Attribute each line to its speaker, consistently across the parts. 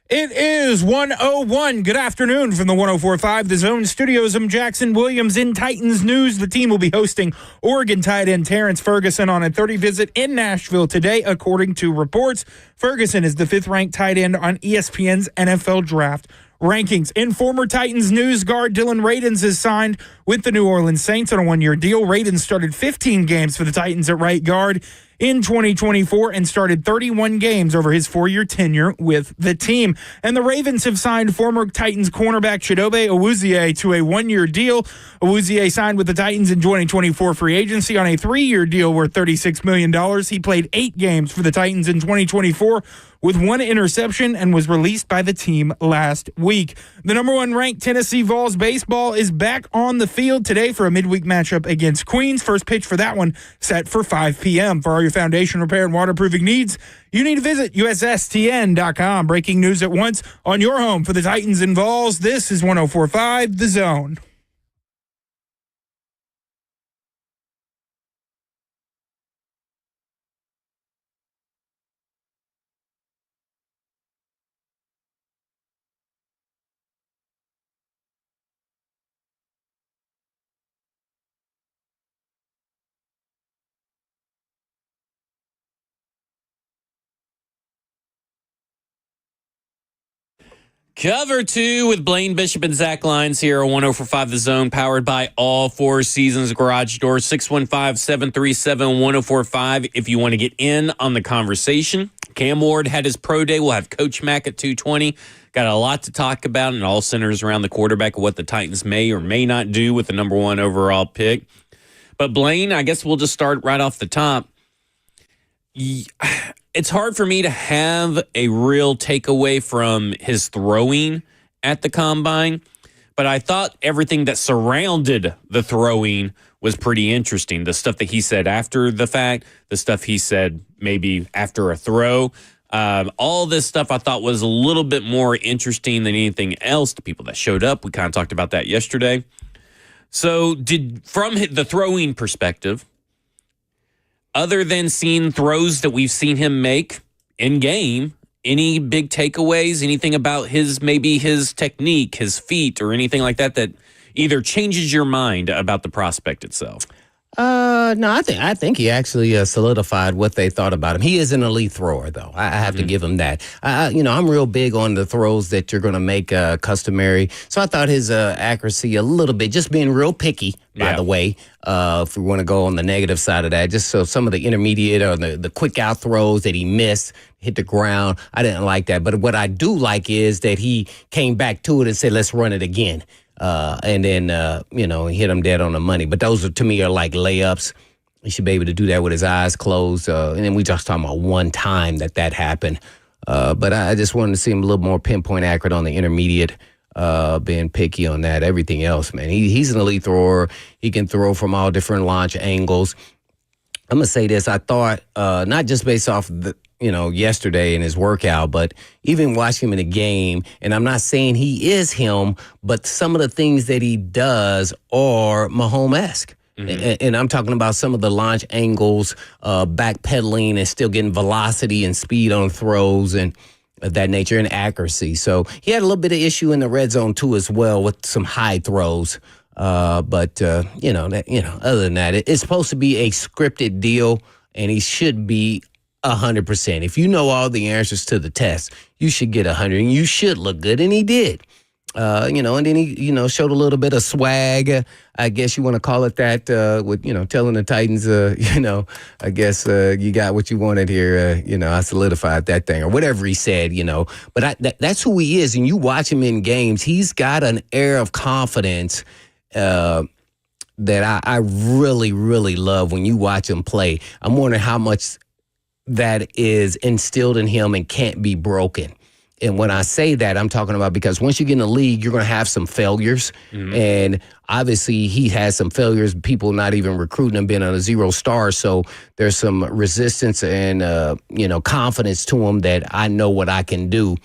Speaker 1: It is 1:01. Good afternoon from the 104.5 The Zone Studios. I'm Jackson Williams. In Titans news, the team will be hosting Oregon tight end Terrence Ferguson on a 30 visit in Nashville today, according to reports. Ferguson is the fifth-ranked tight end on ESPN's NFL Draft rankings. In former Titans news, guard Dylan Radins is signed with the New Orleans Saints on a one-year deal. Radins started 15 games for the Titans at right guard in 2024 and started 31 games over his four-year tenure with the team. And the Ravens have signed former Titans cornerback Chidobe Awuzie to a one-year deal. Awuzie signed with the Titans in 2024 free agency on a three-year deal worth $36 million. He played 8 games for the Titans in 2024 with 1 interception and was released by the team last week. The number 1 ranked Tennessee Vols baseball is back on the field today for a midweek matchup against Queens. First pitch for that one set for 5 p.m. For all your foundation repair and waterproofing needs, you need to visit USSTN.com. Breaking news at once on your home for the Titans and Vols. This is 104.5 The Zone.
Speaker 2: Cover 2 with Blaine Bishop and Zach Lyons here on 104.5 The Zone, powered by All Four Seasons Garage Doors, 615-737-1045 if you want to get in on the conversation. Cam Ward had his pro day. We'll have Coach Mack at 2:20. Got a lot to talk about, and all centers around the quarterback of what the Titans may or may not do with the number 1 overall pick. But Blaine, I guess we'll just start right off the top. It's hard for me to have a real takeaway from his throwing at the combine, but I thought everything that surrounded the throwing was pretty interesting. The stuff that he said after the fact, the stuff he said maybe after a throw, all this stuff I thought was a little bit more interesting than anything else. The people that showed up, we kind of talked about that yesterday. So from the throwing perspective, other than seeing throws that we've seen him make in game, any big takeaways, anything about his technique, his feet, or anything like that that either changes your mind about the prospect itself?
Speaker 3: No, I think he actually solidified what they thought about him. He is an elite thrower, though. I have to give him that. I'm real big on the throws that you're going to make customary. So I thought his accuracy a little bit, just being real picky, by the way, if we want to go on the negative side of that, just so some of the intermediate or the quick out throws that he missed, hit the ground, I didn't like that. But what I do like is that he came back to it and said, let's run it again. And then, he hit him dead on the money. But those, to me, are like layups. He should be able to do that with his eyes closed. And then we just talking about one time that happened. But I just wanted to see him a little more pinpoint accurate on the intermediate, being picky on that. Everything else, man. He's an elite thrower. He can throw from all different launch angles. I'm going to say this. I thought, not just based off yesterday in his workout, but even watching him in the game, and I'm not saying he is him, but some of the things that he does are Mahomes-esque. Mm-hmm. And I'm talking about some of the launch angles, backpedaling and still getting velocity and speed on throws and of that nature and accuracy. So he had a little bit of issue in the red zone too as well with some high throws. But other than that, it's supposed to be a scripted deal, and he should be 100%. If you know all the answers to the test, you should get 100, and you should look good, and he did. And then he, showed a little bit of swag, I guess you want to call it that, with, telling the Titans, I guess you got what you wanted here. I solidified that thing or whatever he said, But that's who he is, and you watch him in games, he's got an air of confidence that I really, really love when you watch him play. I'm wondering how much that is instilled in him and can't be broken. And when I say that, I'm talking about because once you get in the league, you're going to have some failures. Mm-hmm. And obviously he has some failures, people not even recruiting him, being on a 0 star. So there's some resistance and, confidence to him that I know what I can do.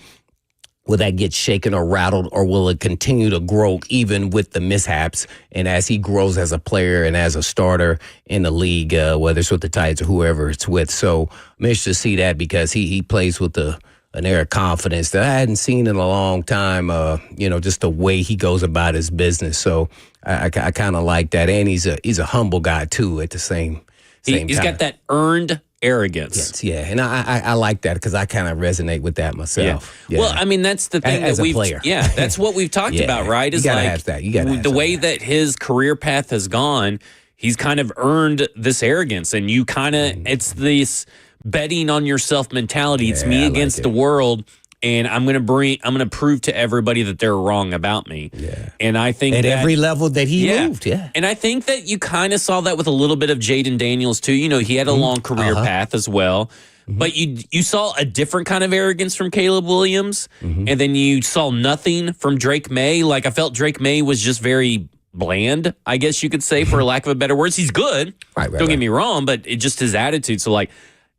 Speaker 3: Will that get shaken or rattled, or will it continue to grow even with the mishaps? And as he grows as a player and as a starter in the league, whether it's with the Titans or whoever it's with. So I'm interested to see that because he plays with a an air of confidence that I hadn't seen in a long time. Just the way he goes about his business. So I kind of like that, and he's a humble guy too. At the same time,
Speaker 2: he's got that earned arrogance.
Speaker 3: Yes, yeah, and I like that because I kind of resonate with that myself.
Speaker 2: Yeah. Well, I mean, that's the thing
Speaker 3: as
Speaker 2: that
Speaker 3: a
Speaker 2: we've
Speaker 3: player.
Speaker 2: Yeah, that's what we've talked about, right? Is
Speaker 3: you gotta
Speaker 2: like
Speaker 3: have that. You gotta have
Speaker 2: the way
Speaker 3: that.
Speaker 2: that his career path has gone. He's kind of earned this arrogance, and you kind of it's this betting on yourself mentality. It's me
Speaker 3: I
Speaker 2: against
Speaker 3: like
Speaker 2: the world, and I'm gonna prove to everybody that they're wrong about me.
Speaker 3: Yeah.
Speaker 2: And I think
Speaker 3: At
Speaker 2: that,
Speaker 3: every level that he moved,
Speaker 2: And I think that you kind of saw that with a little bit of Jaden Daniels too. You know, he had a long career path as well. But you saw a different kind of arrogance from Caleb Williams, and then you saw nothing from Drake May. Like I felt Drake May was just very bland, I guess you could say, for lack of a better words. He's good.
Speaker 3: Right,
Speaker 2: Don't get me wrong, but it just his attitude. So like,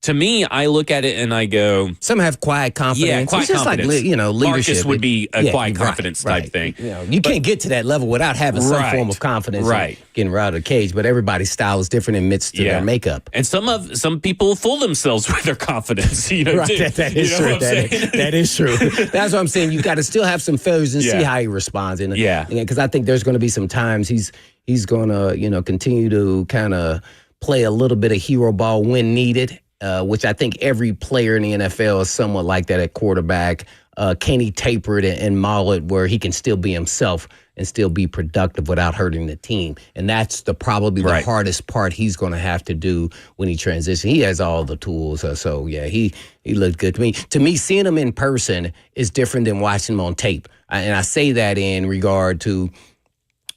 Speaker 2: to me, I look at it and I go,
Speaker 3: some have quiet confidence.
Speaker 2: yeah, quiet
Speaker 3: it's just
Speaker 2: confidence.
Speaker 3: Like leadership.
Speaker 2: Marcus would be a quiet
Speaker 3: right,
Speaker 2: confidence
Speaker 3: right.
Speaker 2: type thing.
Speaker 3: You can't get to that level without having some form of confidence.
Speaker 2: Right.
Speaker 3: And getting right out of the cage. But everybody's style is different amidst their makeup.
Speaker 2: And some people fool themselves with their confidence. You know,
Speaker 3: Right,
Speaker 2: too.
Speaker 3: that is
Speaker 2: You know
Speaker 3: true.
Speaker 2: what I'm saying?
Speaker 3: That is true. That's what I'm saying. You got to still have some failures and
Speaker 2: Yeah.
Speaker 3: see how he responds. And
Speaker 2: Yeah.
Speaker 3: because I think there's going to be some times he's going to continue to kind of play a little bit of hero ball when needed. Which I think every player in the NFL is somewhat like that at quarterback. Can he taper it and maul it where he can still be himself and still be productive without hurting the team? And that's probably the hardest part he's going to have to do when he transitions. He has all the tools. He looked good to me. To me, seeing him in person is different than watching him on tape. And I say that in regard to,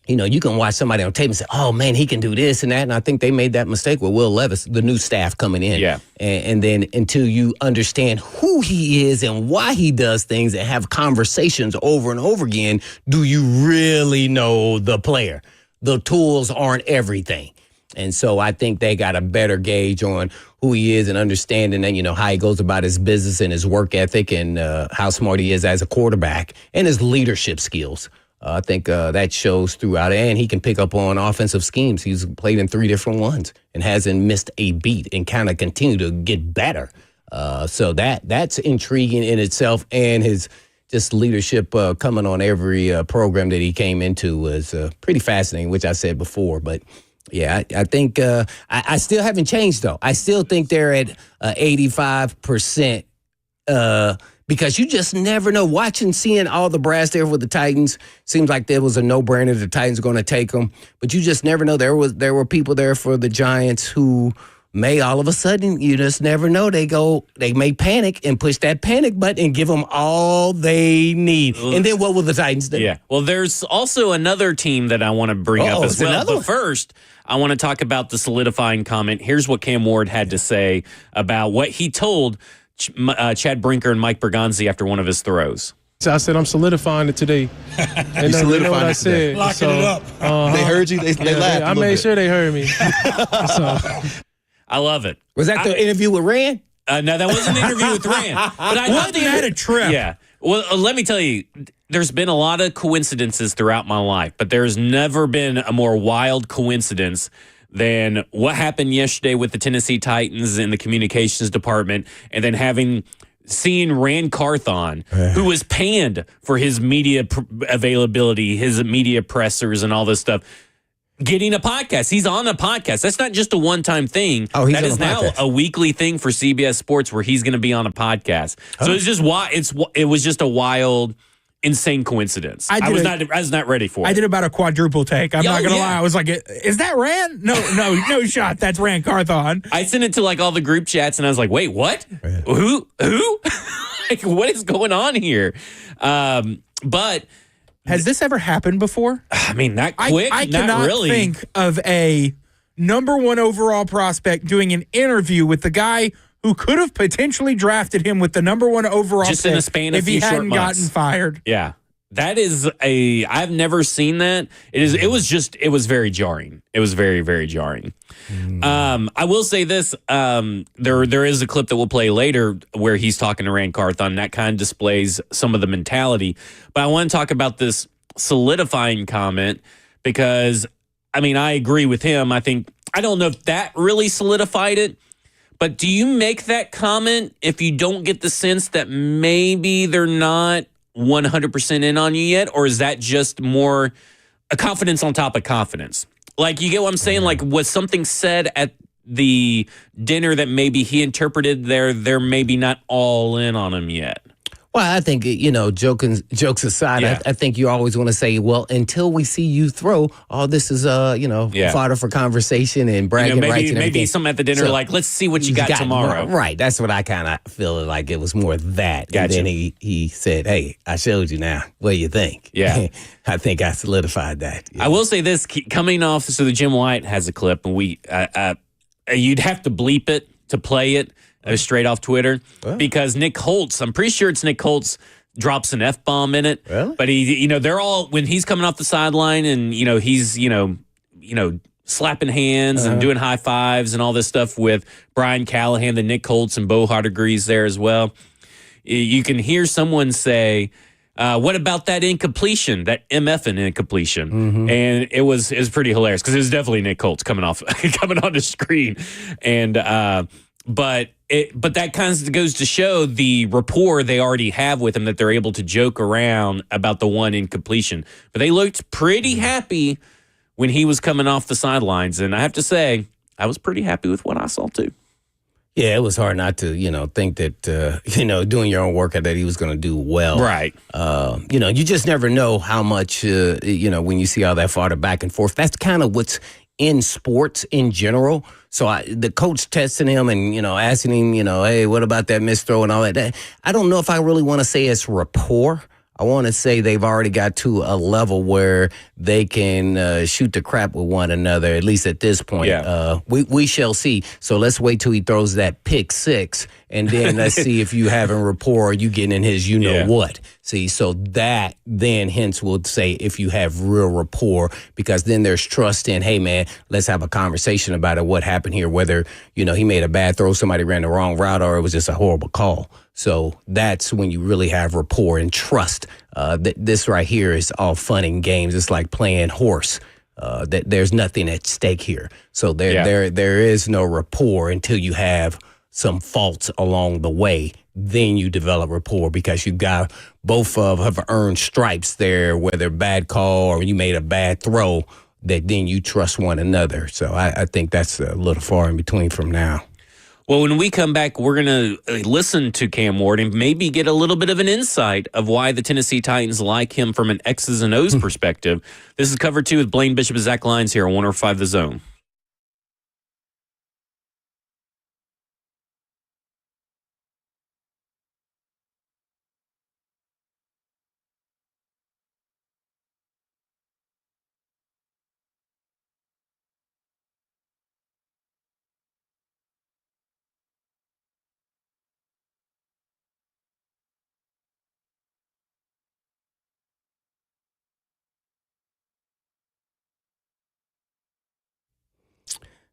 Speaker 3: you can watch somebody on tape and say, oh, man, he can do this and that. And I think they made that mistake with Will Levis, the new staff coming in.
Speaker 2: Yeah.
Speaker 3: And then until you understand who he is and why he does things and have conversations over and over again, do you really know the player? The tools aren't everything. And so I think they got a better gauge on who he is and understanding and, how he goes about his business and his work ethic and how smart he is as a quarterback and his leadership skills. I think that shows throughout, and he can pick up on offensive schemes. He's played in 3 different ones and hasn't missed a beat and kind of continue to get better. So that's intriguing in itself, and his just leadership coming on every program that he came into was pretty fascinating, which I said before. But yeah, I think I still haven't changed though. I still think they're at 85%. Because you just never know. Seeing all the brass there with the Titans, seems like there was a no-brainer. The Titans are going to take them. But you just never know. There were people there for the Giants who may all of a sudden, you just never know. They may panic and push that panic button and give them all they need. And then what will the Titans do?
Speaker 2: Yeah. Well, there's also another team that I want to bring up as well. But first, I want to talk about the solidifying comment. Here's what Cam Ward had to say about what he told Chad Brinker and Mike Bergonzi after one of his throws.
Speaker 4: So I said, I'm solidifying it today. And
Speaker 5: solidifying
Speaker 4: know what I
Speaker 5: it today.
Speaker 4: said.
Speaker 5: Locking it up. They heard you? They laughed
Speaker 4: I made sure they heard me.
Speaker 2: I love it.
Speaker 3: Was that the interview with Rand?
Speaker 2: No, that wasn't an interview with Rand. But I
Speaker 1: Wasn't that a trip?
Speaker 2: Yeah. Well, let me tell you, there's been a lot of coincidences throughout my life, but there's never been a more wild coincidence than what happened yesterday with the Tennessee Titans in the communications department, and then seeing Rand Carthon, who was panned for his media availability, his media pressers and all this stuff, getting a podcast. He's on a podcast. That's not just a one-time thing.
Speaker 3: Oh, he's
Speaker 2: that
Speaker 3: on
Speaker 2: is
Speaker 3: a
Speaker 2: now
Speaker 3: podcast.
Speaker 2: a weekly thing for CBS Sports where he's going to be on a podcast. So it's just it was just a wild, insane coincidence. I was not ready for it.
Speaker 1: I did about a quadruple take. I'm not going to
Speaker 2: yeah.
Speaker 1: lie. I was like, is that Rand? No shot. That's Rand Carthon.
Speaker 2: I sent it to like all the group chats and I was like, wait, what? Who? Like, what is going on here? But
Speaker 1: has this ever happened before?
Speaker 2: I mean, that quick?
Speaker 1: I
Speaker 2: not
Speaker 1: cannot
Speaker 2: really.
Speaker 1: think of a number 1 overall prospect doing an interview with the guy who could have potentially drafted him with the number 1 overall
Speaker 2: Just
Speaker 1: pick
Speaker 2: in a span of
Speaker 1: if he
Speaker 2: few short
Speaker 1: hadn't
Speaker 2: months.
Speaker 1: gotten fired.
Speaker 2: Yeah. That is I've never seen that. It was very jarring. It was very, very jarring. I will say this. There is a clip that we'll play later where he's talking to Rand Carthon. That kind of displays some of the mentality. But I want to talk about this solidifying comment because, I mean, I agree with him. I don't know if that really solidified it, But do you make that comment if you don't get the sense that maybe they're not 100% in on you yet? Or is that just more a confidence on top of confidence? Like, you get what I'm saying? Like, was something said at the dinner that maybe he interpreted they're maybe not all in on him yet?
Speaker 3: Well, I think, jokes aside,
Speaker 2: Yeah.
Speaker 3: I think you always want to say, well, until we see you throw, all this is, fodder for conversation and bragging rights and everything.
Speaker 2: Maybe something at the dinner
Speaker 3: So,
Speaker 2: like, let's see what you got tomorrow.
Speaker 3: Right. That's what I kind of feel like it was more that.
Speaker 2: Gotcha.
Speaker 3: And then he said, hey, I showed you now. What do you think?
Speaker 2: Yeah.
Speaker 3: I think I solidified that.
Speaker 2: I will say this, coming off, so the Jim White has a clip, and you'd have to bleep it to play it straight off Twitter, because Nick Holtz, I'm pretty sure it's Nick Holtz, drops an F-bomb in it.
Speaker 3: Really?
Speaker 2: But he, they're all, when he's coming off the sideline and, he's, slapping hands and doing high fives and all this stuff with Brian Callahan, the Nick Holtz and Bo Hardigrees there as well. You can hear someone say, what about that incompletion, that MF incompletion?
Speaker 3: Mm-hmm.
Speaker 2: And it was pretty hilarious because it was definitely Nick Holtz coming on the screen. And but that kind of goes to show the rapport they already have with him, that they're able to joke around about the one incompletion. But they looked pretty happy when he was coming off the sidelines. And I have to say, I was pretty happy with what I saw too.
Speaker 3: Yeah, it was hard not to, think that, doing your own workout that he was going to do well.
Speaker 2: Right.
Speaker 3: You just never know how much, when you see all that fodder back and forth. That's kind of what's in sports in general. So the coach testing him and, asking him, hey, what about that missed throw and all that? I don't know if I really want to say it's rapport. I want to say they've already got to a level where they can shoot the crap with one another, at least at this point.
Speaker 2: Yeah.
Speaker 3: We shall see. So let's wait till he throws that pick six, and then let's see if you having rapport or you getting in his what. See, so that then hence will say if you have real rapport, because then there's trust in, hey, man, let's have a conversation about it, what happened here, whether, he made a bad throw, somebody ran the wrong route, or it was just a horrible call. So that's when you really have rapport and trust. This right here is all fun and games. It's like playing horse. There's nothing at stake here. So there is no rapport until you have some faults along the way. Then you develop rapport because you got both of have earned stripes there, whether bad call or you made a bad throw, that then you trust one another. So I think that's a little far in between from now.
Speaker 2: Well, when we come back, we're going to listen to Cam Ward and maybe get a little bit of an insight of why the Tennessee Titans like him from an X's and O's perspective. This is Cover 2 with Blaine Bishop and Zach Lyons here on 105 The Zone.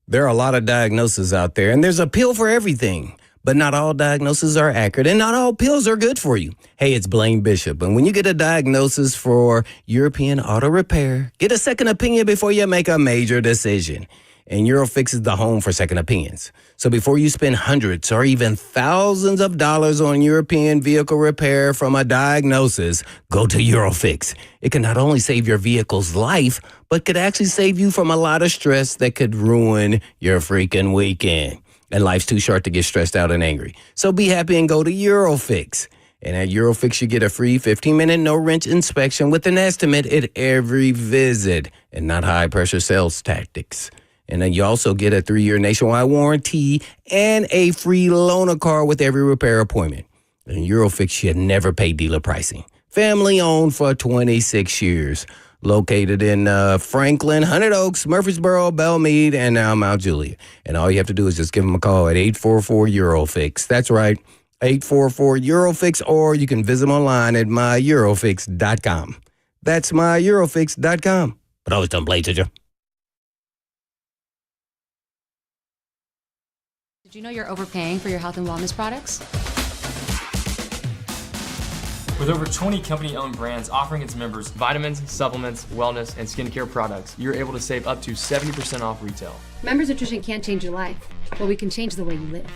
Speaker 3: There are a lot of diagnoses out there, and there's a pill for everything. But not all diagnoses are accurate, and not all pills are good for you. Hey, it's Blaine Bishop, and when you get a diagnosis for European Auto Repair, get a second opinion before you make a major decision. And Eurofix is the home for second opinions. So before you spend hundreds or even thousands of dollars on European vehicle repair from a diagnosis, go to Eurofix. It can not only save your vehicle's life, but could actually save you from a lot of stress that could ruin your freaking weekend. And life's too short to get stressed out and angry. So be happy and go to Eurofix. And at Eurofix, you get a free 15-minute no-wrench inspection with an estimate at every visit and not high-pressure sales tactics. And then you also get a 3-year nationwide warranty and a free loaner car with every repair appointment. And Eurofix, you never pay dealer pricing. Family owned for 26 years. Located in Franklin, Hunted Oaks, Murfreesboro, Belmead, and now Mount Juliet. And all you have to do is just give them a call at 844-EUROFIX. That's right, 844-EUROFIX, or you can visit them online at myeurofix.com. That's myeurofix.com. But always done blades at you.
Speaker 6: Did you know you're overpaying for your health and wellness products? With over 20 company-owned brands offering its members vitamins, supplements, wellness, and skincare products, you're able to save up to 70% off retail.
Speaker 7: Members Nutrition can't change your life, but we can change the way you live.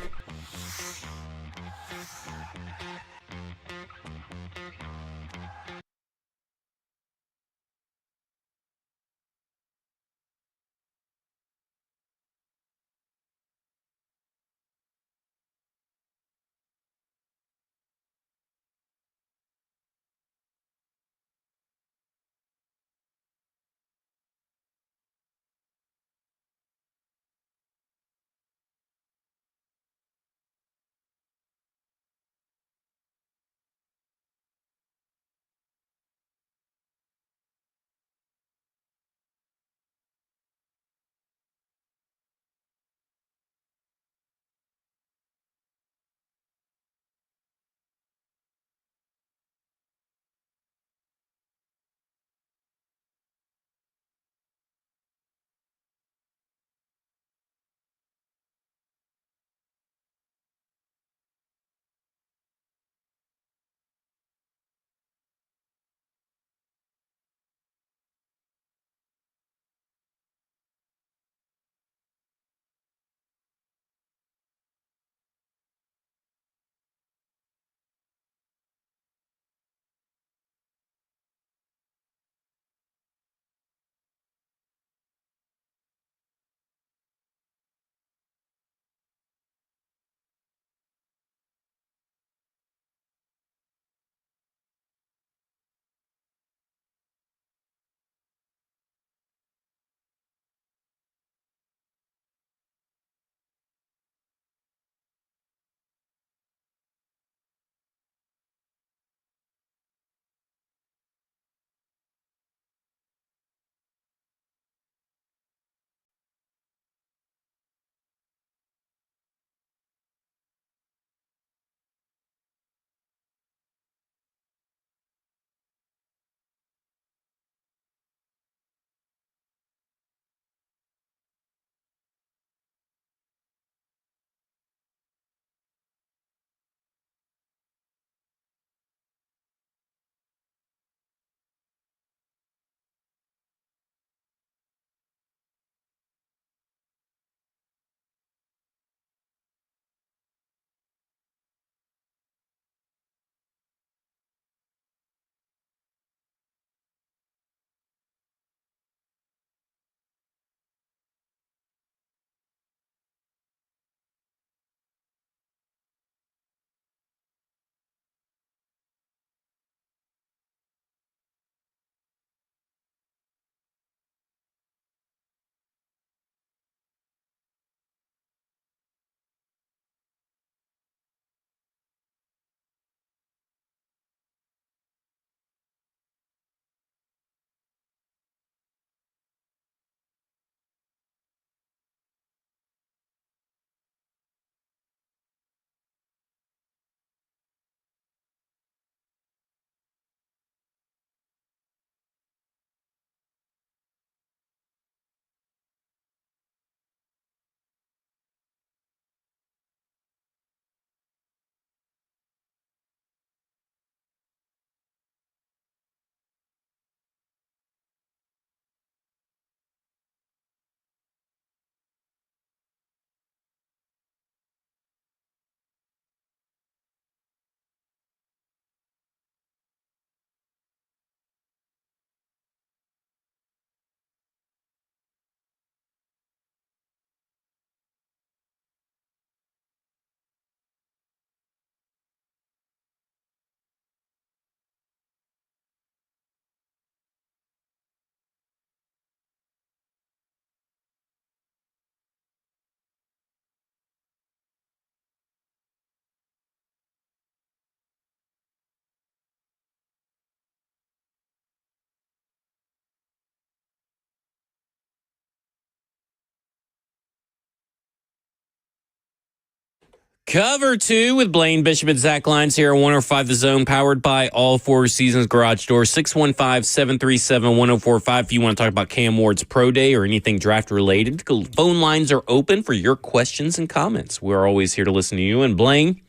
Speaker 2: Cover 2 with Blaine Bishop and Zach Lyons here on 105 The Zone, powered by All Four Seasons Garage Door. 615-737-1045 if you want to talk about Cam Ward's Pro Day or anything draft related. Phone lines are open for your questions and comments. We're always here to listen to you. And Blaine,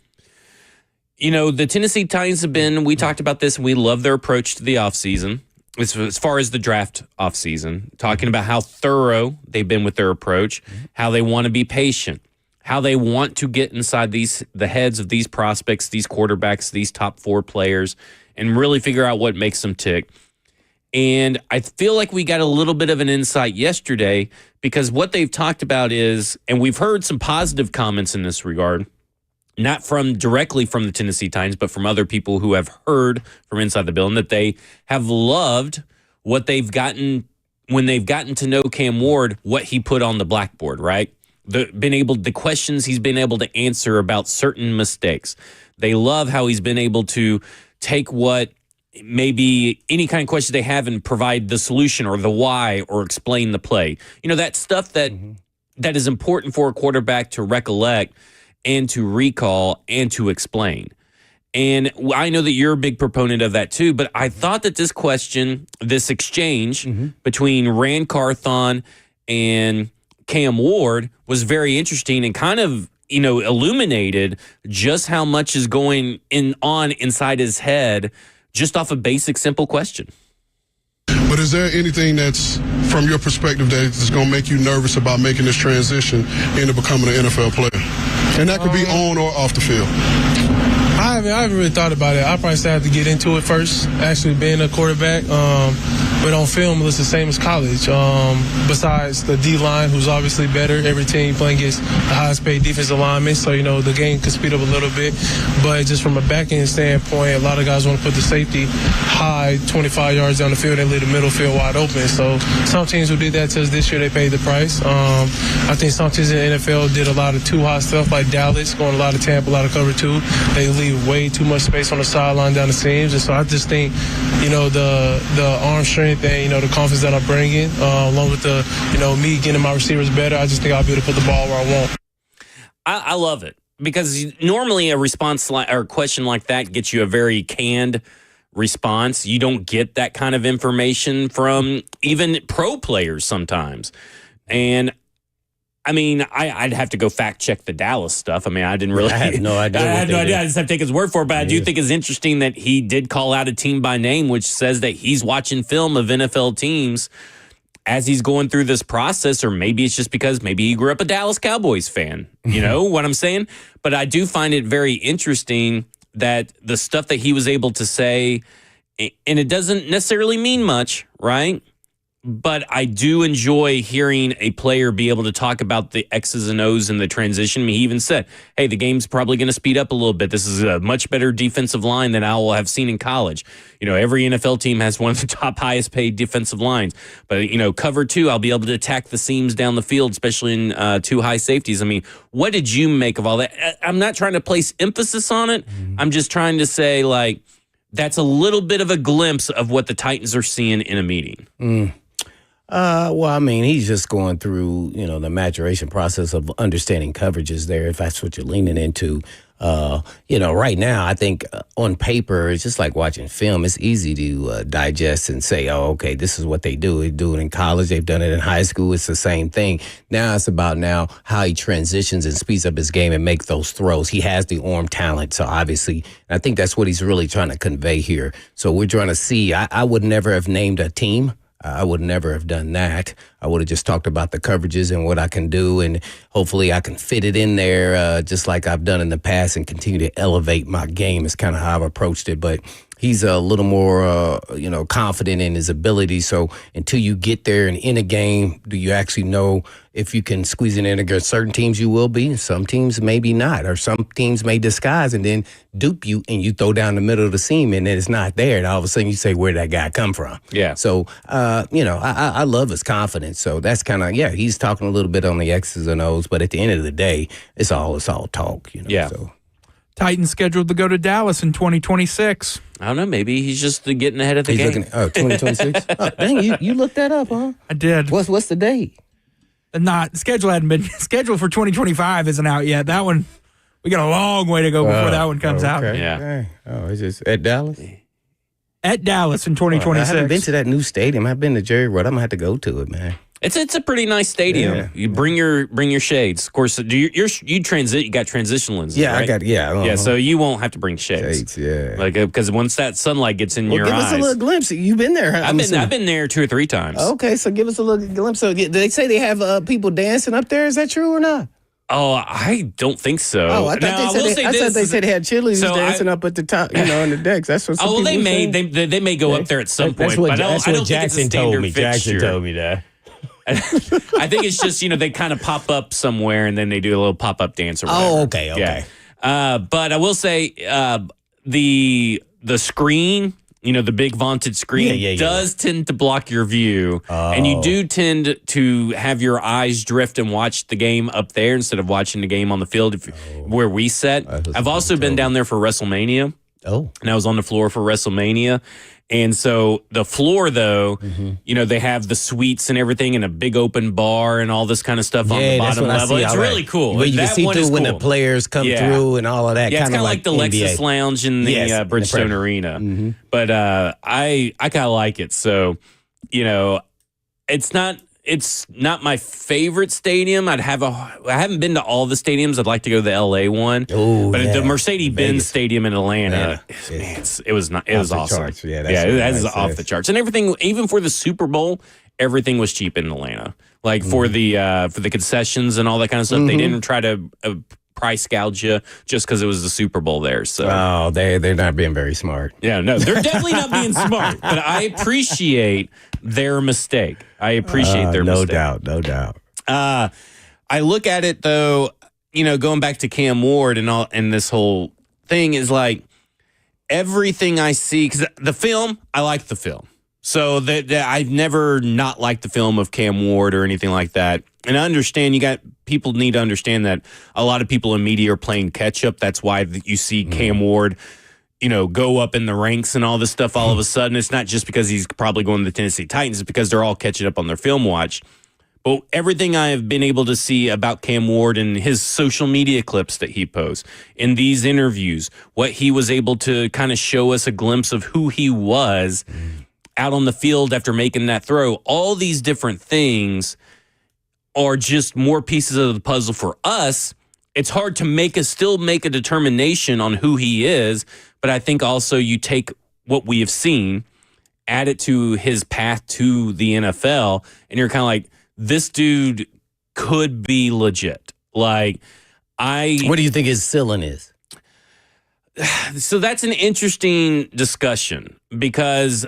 Speaker 2: the Tennessee Titans have been, we talked about this, and we love their approach to the offseason. As far as the draft offseason, talking about how thorough they've been with their approach, how they want to be patient, how they want to get inside the heads of these prospects, these quarterbacks, these top 4 players, and really figure out what makes them tick. And I feel like we got a little bit of an insight yesterday because what they've talked about is, and we've heard some positive comments in this regard, not directly from the Tennessee Titans, but from other people who have heard from inside the building, that they have loved what they've gotten when they've gotten to know Cam Ward, what he put on the blackboard, right? The questions he's been able to answer about certain mistakes. They love how he's been able to take what maybe any kind of question they have and provide the solution or the why or explain the play. That stuff that is important for a quarterback to recollect and to recall and to explain. And I know that you're a big proponent of that too, but I thought that this exchange between Rand Carthon and Cam Ward was very interesting and kind of, illuminated just how much is going on inside his head just off a basic, simple question.
Speaker 8: But is there anything that's, from your perspective, that is going to make you nervous about making this transition into becoming an NFL player? And that could be on or off the field.
Speaker 4: I haven't really thought about it. I probably still have to get into it first, actually being a quarterback. But on film, it's the same as college. Besides the D-line, who's obviously better. Every team playing against the highest paid defensive linemen, so, the game could speed up a little bit. But just from a back-end standpoint, a lot of guys want to put the safety high, 25 yards down the field, and leave the middle field wide open. So some teams who did that to us this year, they paid the price. I think some teams in the NFL did a lot of too high stuff, like Dallas, going a lot of Tampa, a lot of cover 2. They leave way too much space on the sideline down the seams. And so I just think, the arm strength and, the confidence that I'm bringing, along with the, me getting my receivers better, I just think I'll be able to put the ball where I want.
Speaker 2: I love it because normally a response or a question like that gets you a very canned response. You don't get that kind of information from even pro players sometimes. And I'd have to go fact check the Dallas stuff. I didn't really. I
Speaker 3: have no idea.
Speaker 2: I had no idea. I just have to take his word for it. But I do think it's interesting that he did call out a team by name, which says that he's watching film of NFL teams as he's going through this process. Or maybe it's just because maybe he grew up a Dallas Cowboys fan. You know what I'm saying? But I do find it very interesting that the stuff that he was able to say, and it doesn't necessarily mean much, right? But I do enjoy hearing a player be able to talk about the X's and O's and the transition. He even said, hey, the game's probably going to speed up a little bit. This is a much better defensive line than I will have seen in college. Every NFL team has one of the top highest paid defensive lines. But, cover 2, I'll be able to attack the seams down the field, especially in 2 high safeties. What did you make of all that? I'm not trying to place emphasis on it. I'm just trying to say, that's a little bit of a glimpse of what the Titans are seeing in a meeting.
Speaker 3: He's just going through, the maturation process of understanding coverages there, if that's what you're leaning into. Right now, I think on paper, it's just like watching film. It's easy to digest and say, oh, okay, this is what they do. They do it in college. They've done it in high school. It's the same thing. Now it's about how he transitions and speeds up his game and make those throws. He has the arm talent. So obviously, I think that's what he's really trying to convey here. So we're trying to see. I would never have named a team. I would never have done that. I would have just talked about the coverages and what I can do, and hopefully I can fit it in there just like I've done in the past and continue to elevate my game is kind of how I've approached it. But he's a little more, confident in his ability. So until you get there and in a game, do you actually know if you can squeeze it in against certain teams? You will be. Some teams maybe not, or some teams may disguise and then dupe you, and you throw down the middle of the seam and then it's not there. And all of a sudden you say, where'd that guy come from?
Speaker 2: Yeah.
Speaker 3: So, I love his confidence. So that's kind of, he's talking a little bit on the X's and O's, but at the end of the day, it's all talk,
Speaker 2: Yeah.
Speaker 3: So.
Speaker 1: Titans scheduled to go to Dallas in 2026.
Speaker 2: I don't know. Maybe he's just getting ahead of the game.
Speaker 3: 2026? Oh, dang, you looked that up, huh?
Speaker 1: I did.
Speaker 3: What's the date?
Speaker 1: The schedule hadn't been scheduled for 2025 isn't out yet. That one, we got a long way to go before that one comes out.
Speaker 2: Yeah.
Speaker 3: Okay. Oh, is this at Dallas?
Speaker 1: At Dallas in 2026.
Speaker 3: I haven't been to that new stadium. I've been to Jerry World. I'm going to have to go to it, man.
Speaker 2: It's a pretty nice stadium.
Speaker 3: Yeah.
Speaker 2: You bring your shades. Of course, you got transition lenses.
Speaker 3: Yeah,
Speaker 2: right?
Speaker 3: I got
Speaker 2: Yeah, so you won't have to bring shades.
Speaker 3: yeah.
Speaker 2: Like because once that sunlight gets in your
Speaker 3: give
Speaker 2: eyes,
Speaker 3: us a little glimpse. You've been there.
Speaker 2: I've been there 2 or 3 times.
Speaker 3: Okay, so give us a little glimpse. So did they say they have people dancing up there? Is that true or not?
Speaker 2: Oh, I don't think so.
Speaker 3: Oh, I thought they said they had cheerleaders dancing up at the top, on the decks. That's what.
Speaker 2: They may go up there at some point.
Speaker 3: That's what,
Speaker 2: but I don't
Speaker 3: Jackson
Speaker 2: think it's a
Speaker 3: told me.
Speaker 2: fixture.
Speaker 3: Jackson told me that.
Speaker 2: I think it's just they kind of pop up somewhere and then they do a little pop up dance or whatever.
Speaker 3: Oh, okay.
Speaker 2: Yeah. But I will say the screen, the big vaunted screen, does tend to block your view, and you do tend to have your eyes drift and watch the game up there instead of watching the game on the field where we sat. I've also been down there for WrestleMania.
Speaker 3: Oh,
Speaker 2: and I was on the floor for WrestleMania. And so the floor, though, they have the suites and everything and a big open bar and all this kind of stuff on the bottom level. It's really cool.
Speaker 3: But you can see through when the players come through and all of that.
Speaker 2: Yeah, it's kind of like the Lexus Lounge in the Bridgestone Arena.
Speaker 3: Mm-hmm.
Speaker 2: But I kind of like it. So, it's not my favorite stadium. I haven't been to all the stadiums. I'd like to go to the LA one.
Speaker 3: Oh,
Speaker 2: but the Mercedes-Benz Stadium in Atlanta, it was awesome.
Speaker 3: Charts. Yeah,
Speaker 2: that is off the charts. And everything, even for the Super Bowl, everything was cheap in Atlanta. Like for the concessions and all that kind of stuff, they didn't try to price gouge you just because it was the Super Bowl there. So
Speaker 3: they're not being very smart.
Speaker 2: Yeah, no, they're definitely not being smart. But I appreciate their mistake. No
Speaker 3: doubt.
Speaker 2: I look at it though, going back to Cam Ward and this whole thing is like everything I see, because the film, I like the film. So that I've never not liked the film of Cam Ward or anything like that. And I understand people need to understand that a lot of people in media are playing catch up. That's why you see Cam Ward, go up in the ranks and all this stuff all of a sudden. It's not just because he's probably going to the Tennessee Titans. It's because they're all catching up on their film watch. But everything I have been able to see about Cam Ward and his social media clips that he posts, in these interviews, what he was able to kind of show us a glimpse of who he was out on the field after making that throw, all these different things are just more pieces of the puzzle for us. It's hard to still make a determination on who he is, but I think also you take what we have seen, add it to his path to the NFL, and you're kind of like, this dude could be legit. What
Speaker 3: do you think his ceiling is?
Speaker 2: So that's an interesting discussion because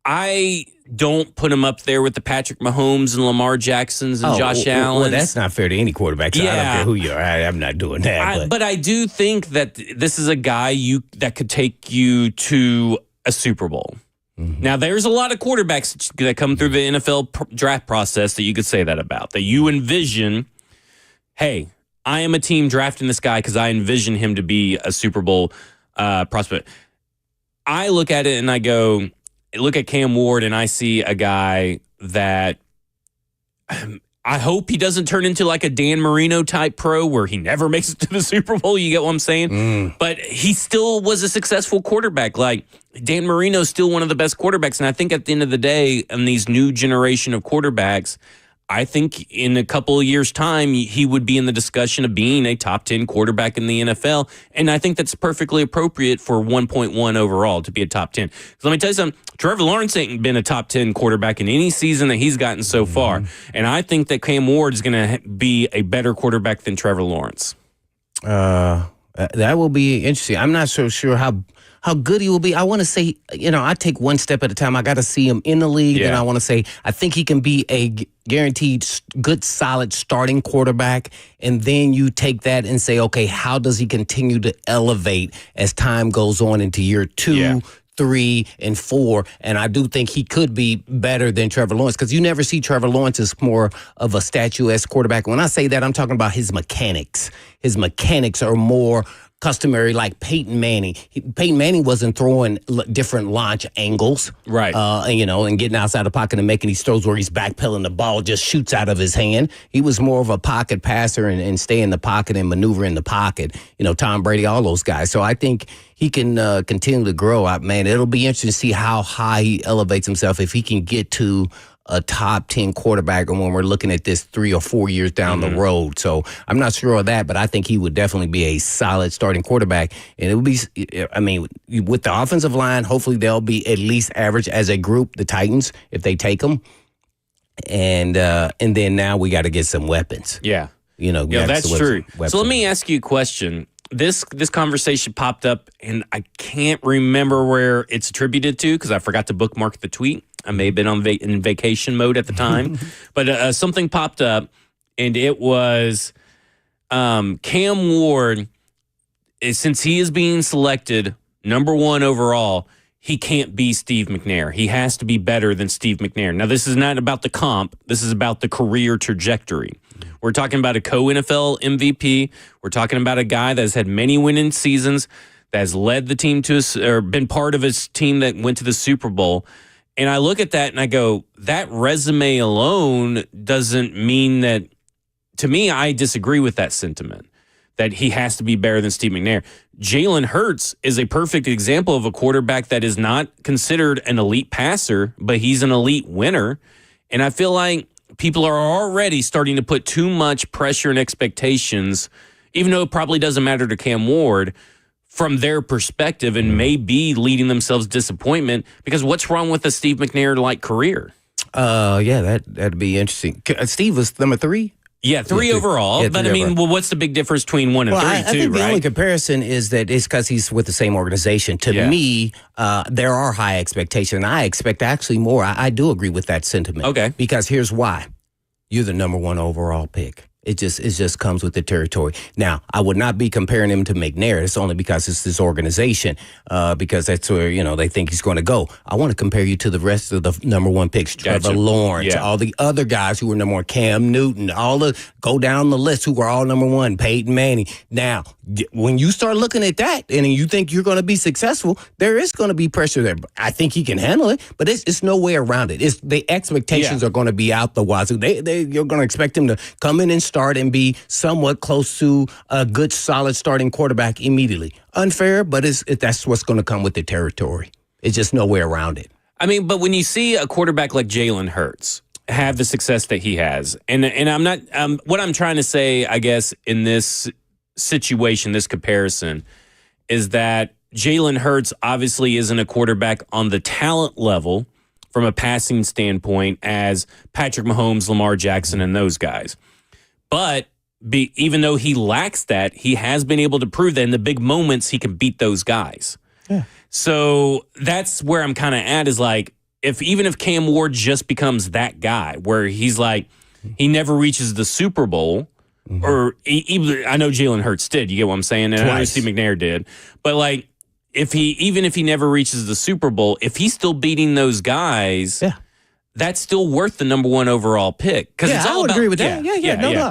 Speaker 2: I don't put him up there with the Patrick Mahomes and Lamar Jacksons and Josh Allen.
Speaker 3: Well, that's not fair to any quarterback. So I don't care who you are. I'm not doing that.
Speaker 2: But I do think that this is a guy that could take you to a Super Bowl. Mm-hmm. Now, there's a lot of quarterbacks that come through the NFL draft process that you could say that about, that you envision, hey, I am a team drafting this guy because I envision him to be a Super Bowl prospect. I look at it and I go, look at Cam Ward and I see a guy that I hope he doesn't turn into like a Dan Marino type pro where he never makes it to the Super Bowl. You get what I'm saying? But he still was a successful quarterback. Like Dan Marino's still one of the best quarterbacks. And I think at the end of the day, in these new generation of quarterbacks, I think in a couple of years' time, he would be in the discussion of being a top 10 quarterback in the NFL. And I think that's perfectly appropriate for 1.1 overall to be a top 10. So let me tell you something. Trevor Lawrence ain't been a top 10 quarterback in any season that he's gotten so far. And I think that Cam Ward is going to be a better quarterback than Trevor Lawrence.
Speaker 3: That will be interesting. I'm not so sure how good he will be. I want to say, I take one step at a time. I got to see him in the league. And I want to say, I think he can be a guaranteed good, solid starting quarterback. And then you take that and say, okay, how does he continue to elevate as time goes on into year 2, 3, and 4? And I do think he could be better than Trevor Lawrence because you never see Trevor Lawrence as more of a statuesque quarterback. When I say that, I'm talking about his mechanics. His mechanics are more customary, like Peyton Manning. Peyton Manning wasn't throwing different launch angles,
Speaker 2: right?
Speaker 3: And getting outside the pocket and making these throws where he's backpedaling, the ball just shoots out of his hand. He was more of a pocket passer and stay in the pocket and maneuver in the pocket. Tom Brady, all those guys. So I think he can continue to grow. Man, it'll be interesting to see how high he elevates himself if he can get to a top 10 quarterback when we're looking at this 3 or 4 years down the road. So I'm not sure of that, but I think he would definitely be a solid starting quarterback. And it would be, I mean, with the offensive line, hopefully they'll be at least average as a group, the Titans, if they take them. And then now we got to get some weapons.
Speaker 2: Yeah.
Speaker 3: Yeah,
Speaker 2: that's true. So let me ask you a question. This conversation popped up, and I can't remember where it's attributed to because I forgot to bookmark the tweet. I may have been in vacation mode at the time. But something popped up, and it was Cam Ward, since he is being selected number 1 overall, he can't be Steve McNair. He has to be better than Steve McNair. Now, this is not about the comp. This is about the career trajectory. We're talking about a co-NFL MVP. We're talking about a guy that has had many winning seasons, that has led the team or been part of his team that went to the Super Bowl. And I look at that and I go, that resume alone doesn't mean that, to me, I disagree with that sentiment, that he has to be better than Steve McNair. Jalen Hurts is a perfect example of a quarterback that is not considered an elite passer, but he's an elite winner. And I feel like people are already starting to put too much pressure and expectations, even though it probably doesn't matter to Cam Ward, from their perspective, and may be leading themselves disappointment, because what's wrong with a Steve McNair-like career?
Speaker 3: Yeah, that'd be interesting. Steve was number 3?
Speaker 2: Yeah, 3 overall. But I mean, well, what's the big difference between 1 and 3,
Speaker 3: I think the only comparison is that it's because he's with the same organization. To me, there are high expectations, and I expect actually more. I do agree with that sentiment.
Speaker 2: Okay.
Speaker 3: Because here's why. You're the number 1 overall pick. It just comes with the territory. Now, I would not be comparing him to McNair. It's only because it's this organization, because that's where, they think he's going to go. I want to compare you to the rest of the number 1 picks, Trevor Lawrence, all the other guys who were number 1, Cam Newton, go down the list who were all number 1, Peyton Manning. Now, when you start looking at that and you think you're going to be successful, there is going to be pressure there. I think he can handle it, but it's no way around it. The expectations are going to be out the wazoo. You're going to expect him to come in and start and be somewhat close to a good, solid starting quarterback immediately. Unfair, but that's what's going to come with the territory. It's just no way around it.
Speaker 2: I mean, but when you see a quarterback like Jalen Hurts have the success that he has, and I'm not, what I'm trying to say, I guess, in this situation, this comparison, is that Jalen Hurts obviously isn't a quarterback on the talent level from a passing standpoint as Patrick Mahomes, Lamar Jackson, and those guys. But even though he lacks that, he has been able to prove that in the big moments he can beat those guys. Yeah. So that's where I'm kind of at, is like, even if Cam Ward just becomes that guy where he's like, he never reaches the Super Bowl, or even, I know Jalen Hurts did, you get what I'm saying? And I know Steve McNair did. But like, even if he never reaches the Super Bowl, if he's still beating those guys, that's still worth the number 1 overall pick. It's all
Speaker 3: I would agree with that.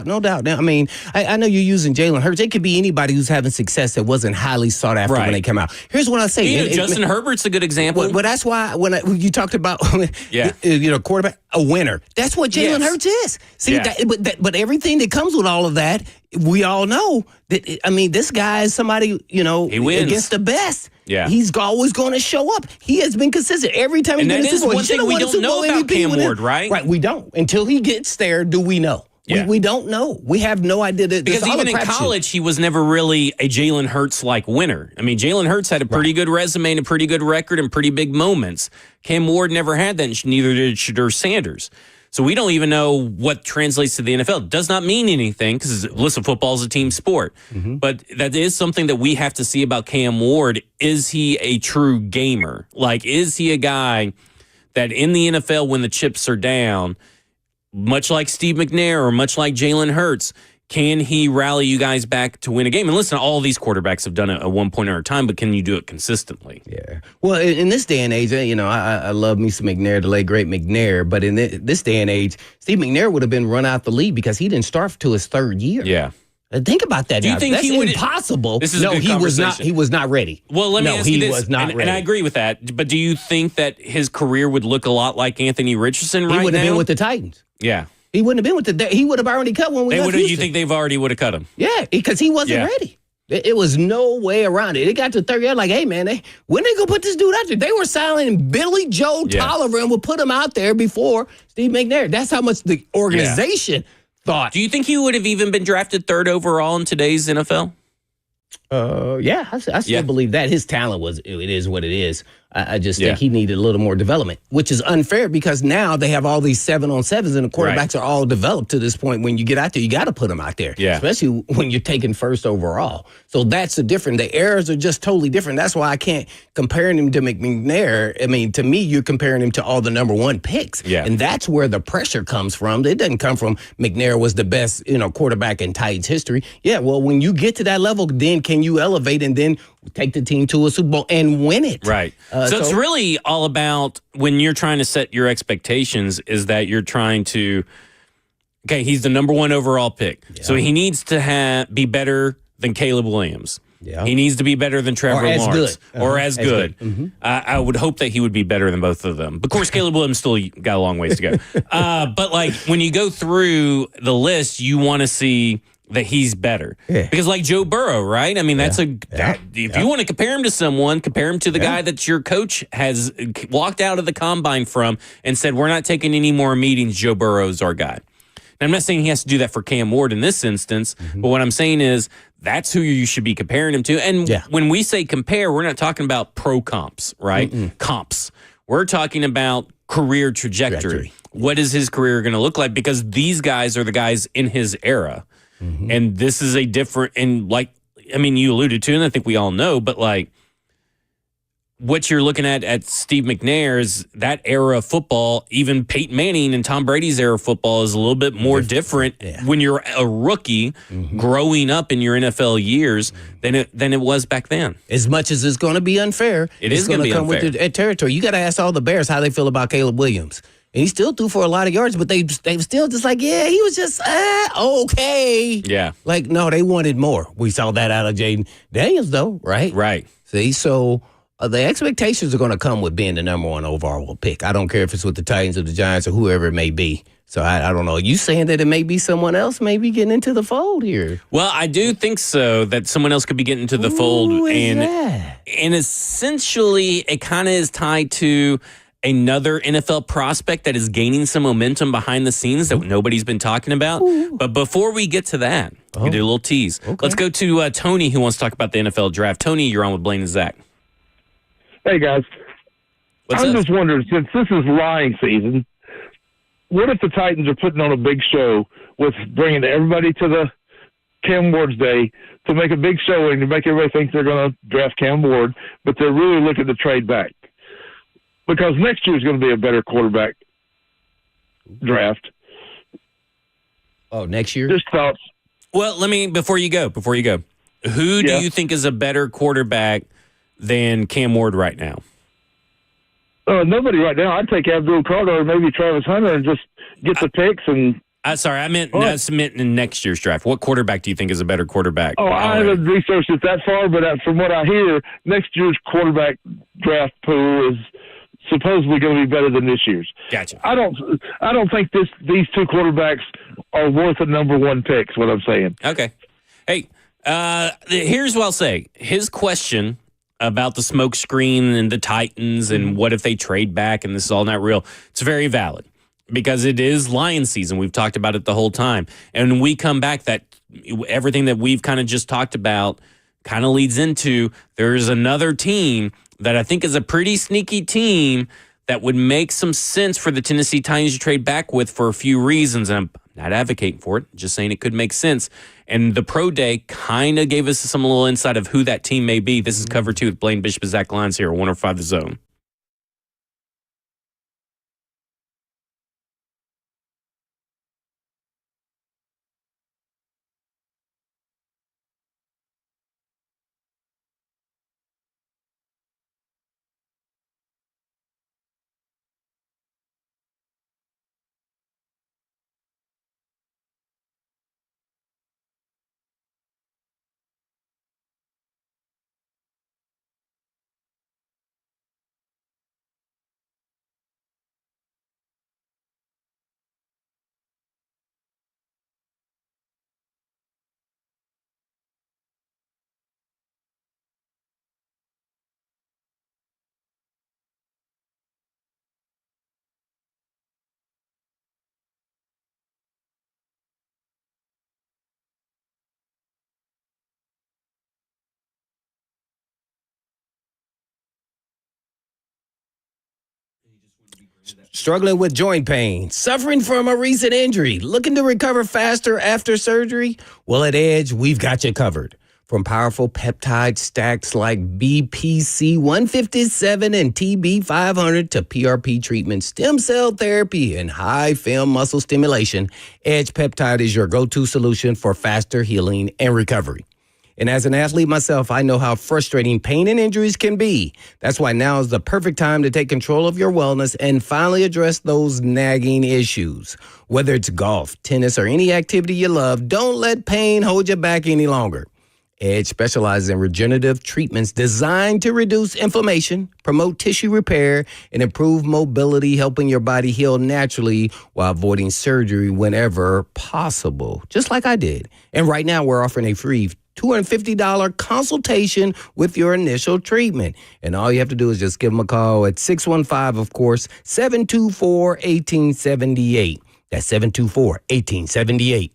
Speaker 3: No doubt. Now, I mean, I know you're using Jalen Hurts. It could be anybody who's having success that wasn't highly sought after when they come out. Here's what I say.
Speaker 2: Justin Herbert's a good example.
Speaker 3: But that's why when you talked about quarterback, a winner. That's what Jalen Hurts is. See, but everything that comes with all of that, we all know that. I mean, this guy is somebody he wins against the best. Yeah, he's always going to show up. He has been consistent every time.
Speaker 2: And that is one thing we don't know about Cam Ward, right?
Speaker 3: Right, we don't. Until he gets there, do we know? Yeah. We don't know. We have no idea.
Speaker 2: Because even in college, he was never really a Jalen Hurts-like winner. I mean, Jalen Hurts had a pretty good resume and a pretty good record and pretty big moments. Cam Ward never had that, and neither did Shedeur Sanders. So we don't even know what translates to the NFL. It does not mean anything because, listen, football is a team sport. But that is something that we have to see about Cam Ward. Is he a true gamer? Like, is he a guy that in the NFL, when the chips are down, much like Steve McNair or much like Jalen Hurts, can he rally you guys back to win a game? And listen, all these quarterbacks have done it at one point or a time, but can you do it consistently?
Speaker 3: Yeah. Well, in this day and age, I love me some McNair, the late great McNair, but in this day and age, Steve McNair would have been run out the league because he didn't start till his 3rd year.
Speaker 2: Yeah.
Speaker 3: Think about that.
Speaker 2: Do you think
Speaker 3: that's
Speaker 2: he would?
Speaker 3: Impossible.
Speaker 2: This is a good conversation.
Speaker 3: He was not ready.
Speaker 2: Well, let me ask you this.
Speaker 3: He was not ready.
Speaker 2: And I agree with that. But do you think that his career would look a lot like Anthony Richardson right now?
Speaker 3: He wouldn't have been with the Titans.
Speaker 2: Yeah.
Speaker 3: He wouldn't have been with he would have already cut when we left Houston.
Speaker 2: You think they've already would have cut him?
Speaker 3: Yeah, because he wasn't ready. It was no way around it. It got to 30. I was like, hey, man, when they going to put this dude out there? They were signing Billy Joe Tolliver and would put him out there before Steve McNair. That's how much the organization thought.
Speaker 2: Do you think he would have even been drafted 3rd overall in today's NFL?
Speaker 3: I still believe that. His talent it is what it is. I just think he needed a little more development, which is unfair because now they have all these 7-on-7s and the quarterbacks are all developed to this point. When you get out there, you got to put them out there, especially when you're taking 1st overall. So that's the difference. The errors are just totally different. That's why I can't compare him to McNair. I mean, to me, you're comparing him to all the number 1 picks. Yeah. And that's where the pressure comes from. It doesn't come from McNair was the best, quarterback in Titans history. Yeah, well, when you get to that level, then can you elevate and then take the team to a Super Bowl and win it?
Speaker 2: Right. So it's really all about when you're trying to set your expectations is that you're trying to, okay, he's the number 1 overall pick. Yeah. So he needs to be better than Caleb Williams. Yeah. He needs to be better than Trevor Lawrence. Or as good. Mm-hmm. I would hope that he would be better than both of them. Of course, Caleb Williams still got a long ways to go. But like when you go through the list, you want to see that he's better. Yeah. Because like Joe Burrow, right? I mean, that's if you want to compare him to someone, compare him to the guy that your coach has walked out of the combine from and said, we're not taking any more meetings. Joe Burrow's our guy. Now, I'm not saying he has to do that for Cam Ward in this instance, but what I'm saying is that's who you should be comparing him to. And when we say compare, we're not talking about pro comps, right? Comps. We're talking about career trajectory. What is his career going to look like? Because these guys are the guys in his era. And this is a different, and like, I mean, you alluded to, and I think we all know, but like what you're looking at Steve McNair's, that era of football, even Peyton Manning and Tom Brady's era of football is a little bit more different when you're a rookie growing up in your NFL years than it was back then.
Speaker 3: As much as it's going to be unfair,
Speaker 2: it's going to
Speaker 3: come
Speaker 2: unfair.
Speaker 3: With the territory. You got to ask all the Bears how they feel about Caleb Williams. And he still threw for a lot of yards, but they were still just like, he was just, okay.
Speaker 2: Yeah.
Speaker 3: Like, no, they wanted more. We saw that out of Jaden Daniels, though, right?
Speaker 2: Right.
Speaker 3: See, so the expectations are going to come with being the number 1 overall pick. I don't care if it's with the Titans or the Giants or whoever it may be. So I don't know. You saying that it may be someone else maybe getting into the fold here?
Speaker 2: Well, I do think so, that someone else could be getting into the fold. And essentially, it kind of is tied to another NFL prospect that is gaining some momentum behind the scenes that nobody's been talking about. But before we get to that, we do a little tease. Okay. Let's go to Tony, who wants to talk about the NFL draft. Tony, you're on with Blaine and Zach.
Speaker 9: Hey, guys. I'm just wondering, since this is lying season, what if the Titans are putting on a big show with bringing everybody to the Cam Ward's day to make a big showing to make everybody think they're going to draft Cam Ward, but they're really looking to trade back? Because next year is going to be a better quarterback draft.
Speaker 3: Oh, next year?
Speaker 9: Just thoughts.
Speaker 2: Well, before you go, who do you think is a better quarterback than Cam Ward right now?
Speaker 9: Nobody right now. I'd take Abdul Carter or maybe Travis Hunter and just get the picks. And
Speaker 2: I meant in next year's draft. What quarterback do you think is a better quarterback?
Speaker 9: Oh, I haven't researched it that far, but from what I hear, next year's quarterback draft pool is supposedly going to be better than this year's.
Speaker 2: Gotcha.
Speaker 9: I don't think these 2 quarterbacks are worth a number 1 pick. Is what I'm saying.
Speaker 2: Okay. Hey, here's what I'll say. His question about the smoke screen and the Titans and what if they trade back and this is all not real, it's very valid because it is lion season. We've talked about it the whole time. And when we come back, that everything that we've kind of just talked about kind of leads into there's another team that I think is a pretty sneaky team that would make some sense for the Tennessee Titans to trade back with for a few reasons. And I'm not advocating for it, just saying it could make sense. And the Pro Day kind of gave us some little insight of who that team may be. This is Cover 2 with Blaine Bishop and Zach Lyons here, 105 The Zone.
Speaker 3: Struggling with joint pain, suffering from a recent injury, looking to recover faster after surgery? Well, at Edge, we've got you covered. From powerful peptide stacks like BPC 157 and TB 500 to PRP treatment, stem cell therapy, and high film muscle stimulation, Edge Peptide is your go-to solution for faster healing and recovery. And as an athlete myself, I know how frustrating pain and injuries can be. That's why now is the perfect time to take control of your wellness and finally address those nagging issues. Whether it's golf, tennis, or any activity you love, don't let pain hold you back any longer. Edge specializes in regenerative treatments designed to reduce inflammation, promote tissue repair, and improve mobility, helping your body heal naturally while avoiding surgery whenever possible, just like I did. And right now, we're offering a free $250 consultation with your initial treatment. And all you have to do is just give them a call at 615, of course, 724-1878. That's 724-1878.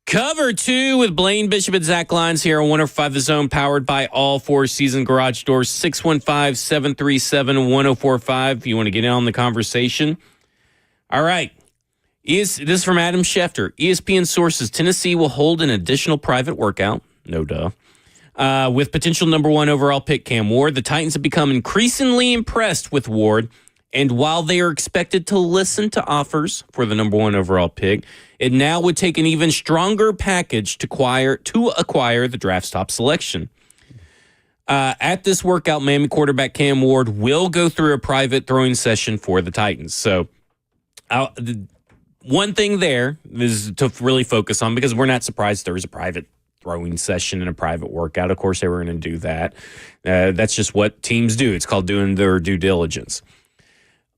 Speaker 2: Cover 2 with Blaine Bishop and Zach Lyons here on 105 The Zone, powered by All Four Season Garage Doors, 615-737-1045 if you want to get in on the conversation. All right. This is from Adam Schefter. ESPN sources, Tennessee will hold an additional private workout. No duh. With potential number 1 overall pick Cam Ward. The Titans have become increasingly impressed with Ward, and while they are expected to listen to offers for the number 1 overall pick, it now would take an even stronger package to acquire the draft's top selection. At this workout, Miami quarterback Cam Ward will go through a private throwing session for the Titans. So one thing there is to really focus on, because we're not surprised there was a private throwing session and a private workout. Of course, they were going to do that. That's just what teams do. It's called doing their due diligence.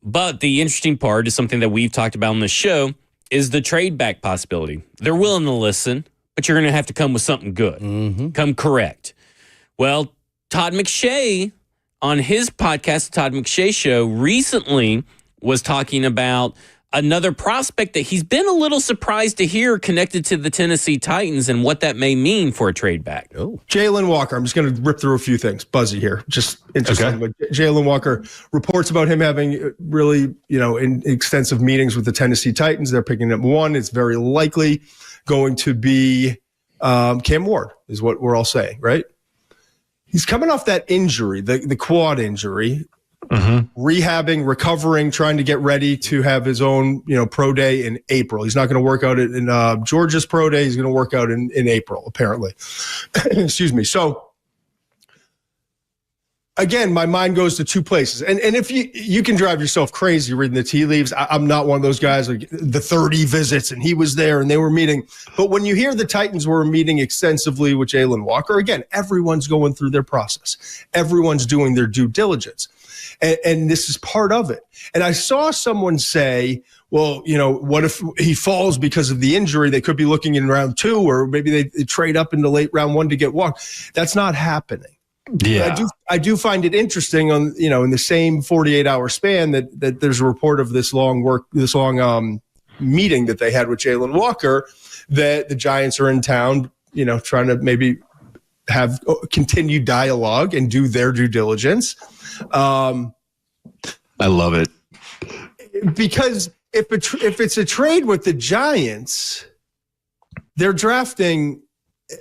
Speaker 2: But the interesting part is something that we've talked about on the show, is the trade back possibility. They're willing to listen, but you're going to have to come with something good. Mm-hmm. Come correct. Well, Todd McShay, on his podcast, Todd McShay Show, recently was talking about another prospect that he's been a little surprised to hear connected to the Tennessee Titans and what that may mean for a trade back.
Speaker 10: Oh, Jalen Walker. I'm just going to rip through a few things. Buzzy here. Just interesting. Okay. But Jalen Walker, reports about him having really, extensive meetings with the Tennessee Titans. They're picking up 1. It's very likely going to be Cam Ward, is what we're all saying, right? He's coming off that injury, the quad injury. Mm-hmm. Rehabbing, recovering, trying to get ready to have his own, pro day in April. He's not going to work out in Georgia's pro day. He's going to work out in April, apparently. Excuse me. So, again, my mind goes to 2 places. And if you can drive yourself crazy reading the tea leaves. I'm not one of those guys, like the 30 visits and he was there and they were meeting. But when you hear the Titans were meeting extensively with Jalen Walker, again, everyone's going through their process. Everyone's doing their due diligence. And this is part of it. And I saw someone say, well, what if he falls because of the injury? They could be looking in round 2, or maybe they trade up into late round 1 to get walked. That's not happening. Yeah, I do find it interesting on, in the same 48-hour span that there's a report of this long meeting that they had with Jalen Walker, that the Giants are in town, trying to maybe have continued dialogue and do their due diligence.
Speaker 5: I love it,
Speaker 10: because if it's a trade with the Giants, they're drafting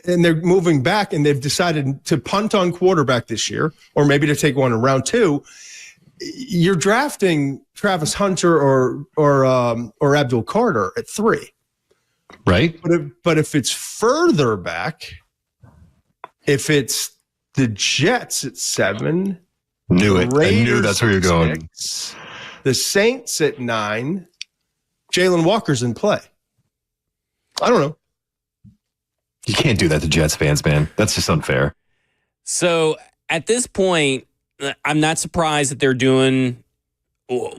Speaker 10: and they're moving back, and they've decided to punt on quarterback this year, or maybe to take one in round 2. You're drafting Travis Hunter or Abdul Carter at 3,
Speaker 5: right?
Speaker 10: But if it's further back, if it's the Jets at 7.
Speaker 5: Knew it. I knew that's where you're going.
Speaker 10: 6, the Saints at 9. Jalen Walker's in play. I don't know.
Speaker 5: You can't do that to Jets fans, man. That's just unfair.
Speaker 2: So at this point, I'm not surprised that they're doing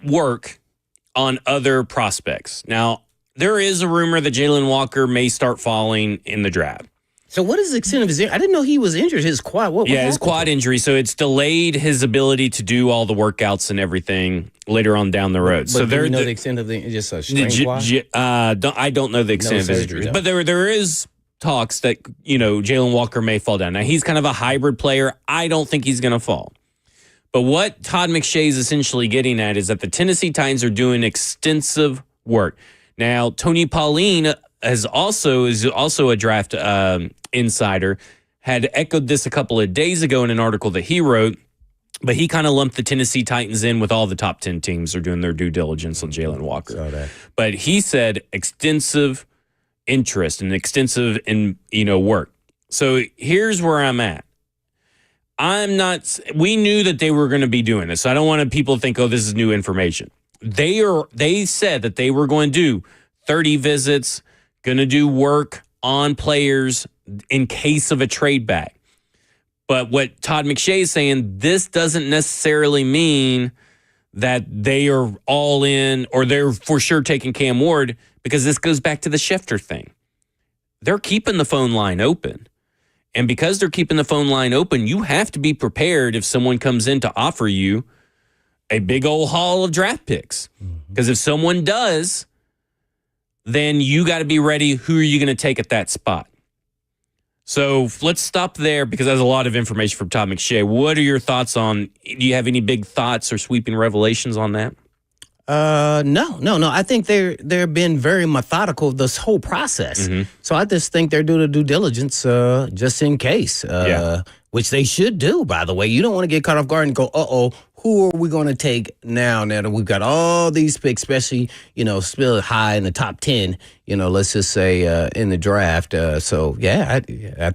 Speaker 2: work on other prospects. Now, there is a rumor that Jalen Walker may start falling in the draft.
Speaker 3: So what is the extent of his injury? I didn't know he was injured. His quad. What
Speaker 2: his quad injury. So it's delayed his ability to do all the workouts and everything later on down the road.
Speaker 3: But
Speaker 2: so
Speaker 3: do you know the extent of just a strained quad?
Speaker 2: I don't know the extent of his injury. But there is talks that, Jalen Walker may fall down. Now, he's kind of a hybrid player. I don't think he's going to fall. But what Todd McShay is essentially getting at is that the Tennessee Titans are doing extensive work. Now, Tony Pauline is also a draft insider, had echoed this a couple of days ago in an article that he wrote, but he kind of lumped the Tennessee Titans in with all the top 10 teams are doing their due diligence on Jalen Walker. But he said extensive interest and extensive work. So here's where I'm at. We knew that they were going to be doing this. So I don't want people to think, oh, this is new information. They said that they were going to do 30 visits, going to do work on players in case of a trade back. But what Todd McShay is saying, this doesn't necessarily mean that they are all in or they're for sure taking Cam Ward, because this goes back to the Schefter thing. They're keeping the phone line open. And because they're keeping the phone line open, you have to be prepared if someone comes in to offer you a big old haul of draft picks. Because if someone does, then you got to be ready. Who are you going to take at that spot? So let's stop there because there's a lot of information from Todd McShay. What are your thoughts on, do you have any big thoughts or sweeping revelations on that?
Speaker 3: No. I think they're been very methodical this whole process. So I just think they're doing the due diligence just in case, which they should do, by the way. You don't want to get caught off guard and go, who are we going to take now that we've got all these picks, especially, still high in the top 10, let's just say in the draft. I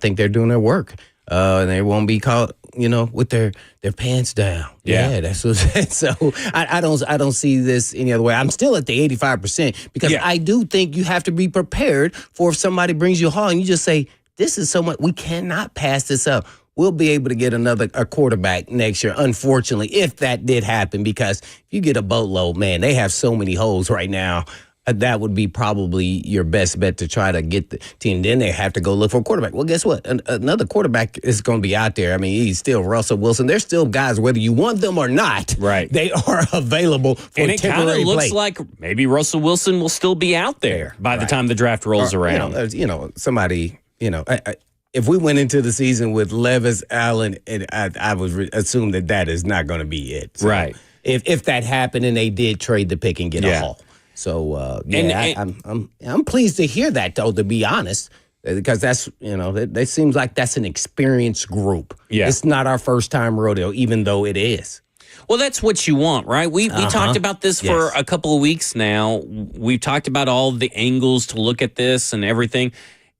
Speaker 3: think they're doing their work. And they won't be caught, with their pants down. Yeah, that's what. So I don't see this any other way. I'm still at the 85% because I do think you have to be prepared for if somebody brings you a haul and you just say, this is so much, we cannot pass this up. We'll be able to get a quarterback next year, unfortunately, if that did happen, because if you get a boatload, man, they have so many holes right now. That would be probably your best bet to try to get the team. Then they have to go look for a quarterback. Well, guess what? Another quarterback is going to be out there. I mean, he's still Russell Wilson. There's still guys, whether you want them or not, right? They are available for
Speaker 2: and it kind of looks
Speaker 3: play.
Speaker 2: like maybe Russell Wilson will still be out there by the time the draft rolls around.
Speaker 3: Somebody, if we went into the season with Levis, Allen, and I would assume that is not going to be it. So
Speaker 2: right.
Speaker 3: If that happened and they did trade the pick and get a haul. So I'm pleased to hear that, though, to be honest, because that's it seems like that's an experienced group. Yeah, it's not our first time rodeo, even though it is.
Speaker 2: Well, that's what you want, right? We talked about this for a couple of weeks now. We've talked about all the angles to look at this and everything.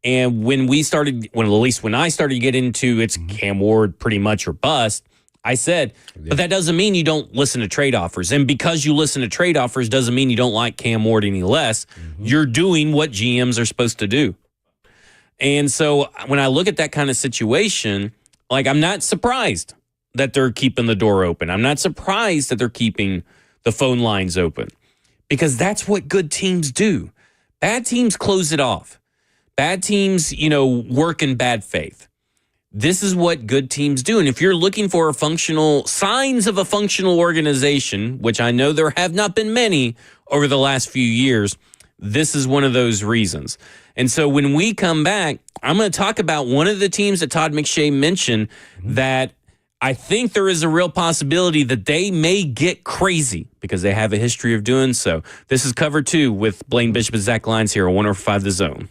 Speaker 2: And when I started to get into it's Cam Ward pretty much or bust, I said, but that doesn't mean you don't listen to trade offers. And because you listen to trade offers doesn't mean you don't like Cam Ward any less. You're doing what GMs are supposed to do. And so when I look at that kind of situation, I'm not surprised that they're keeping the door open. I'm not surprised that they're keeping the phone lines open because that's what good teams do. Bad teams close it off. Bad teams, work in bad faith. This is what good teams do. And if you're looking for signs of a functional organization, which I know there have not been many over the last few years, this is one of those reasons. And so when we come back, I'm going to talk about one of the teams that Todd McShay mentioned that I think there is a real possibility that they may get crazy because they have a history of doing so. This is Cover 2 with Blaine Bishop and Zach Lyons here on 105 The Zone.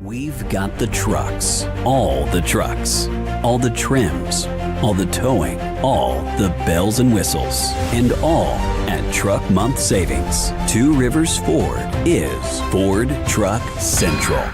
Speaker 11: We've got the trucks, all the trims, all the towing, all the bells and whistles, and all at Truck Month Savings. Two Rivers Ford is Ford Truck Central.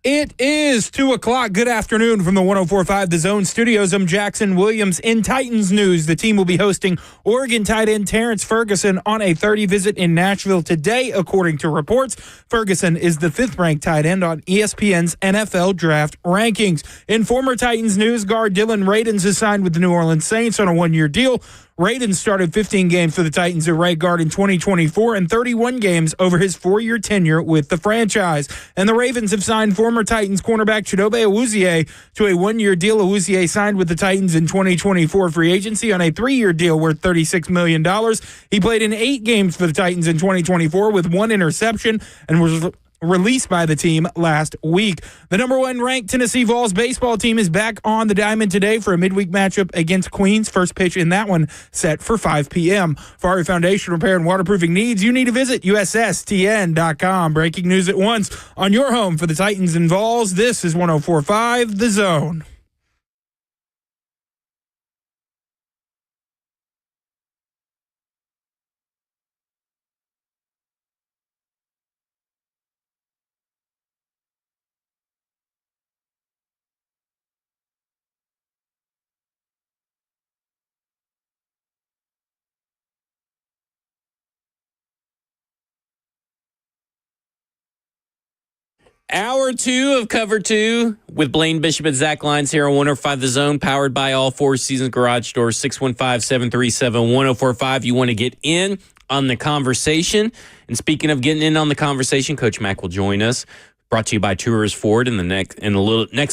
Speaker 1: It is 2 o'clock. Good afternoon from the 104.5 The Zone Studios. I'm Jackson Williams. In Titans news, the team will be hosting Oregon tight end Terrence Ferguson on a 30 visit in Nashville today, according to reports. Ferguson is the 5th-ranked tight end on ESPN's NFL Draft Rankings. In former Titans news, guard Dylan Radins has signed with the New Orleans Saints on a one-year deal. Radins started 15 games for the Titans at right guard in 2024 and 31 games over his 4-year tenure with the franchise. And the Ravens have signed former Titans cornerback Chidobe Awuzie to a one-year deal. Awuzie signed with the Titans in 2024 free agency on a 3-year deal worth $36 million. He played in 8 games for the Titans in 2024 with 1 interception and was released by the team last week. The number 1 ranked Tennessee Vols baseball team is back on the diamond today for a midweek matchup against Queens. First pitch in that one set for 5 p.m. For all your foundation repair and waterproofing needs, you need to visit USSTN.com. Breaking news at once on your home for the Titans and Vols. This is 104.5 The Zone.
Speaker 2: Hour 2 of Cover 2 with Blaine Bishop and Zach Lyons here on 105 The Zone, powered by all Four Seasons Garage Doors, 615-737-1045. You want to get in on the conversation. And speaking of getting in on the conversation, Coach Mack will join us. Brought to you by Tourist Ford in the next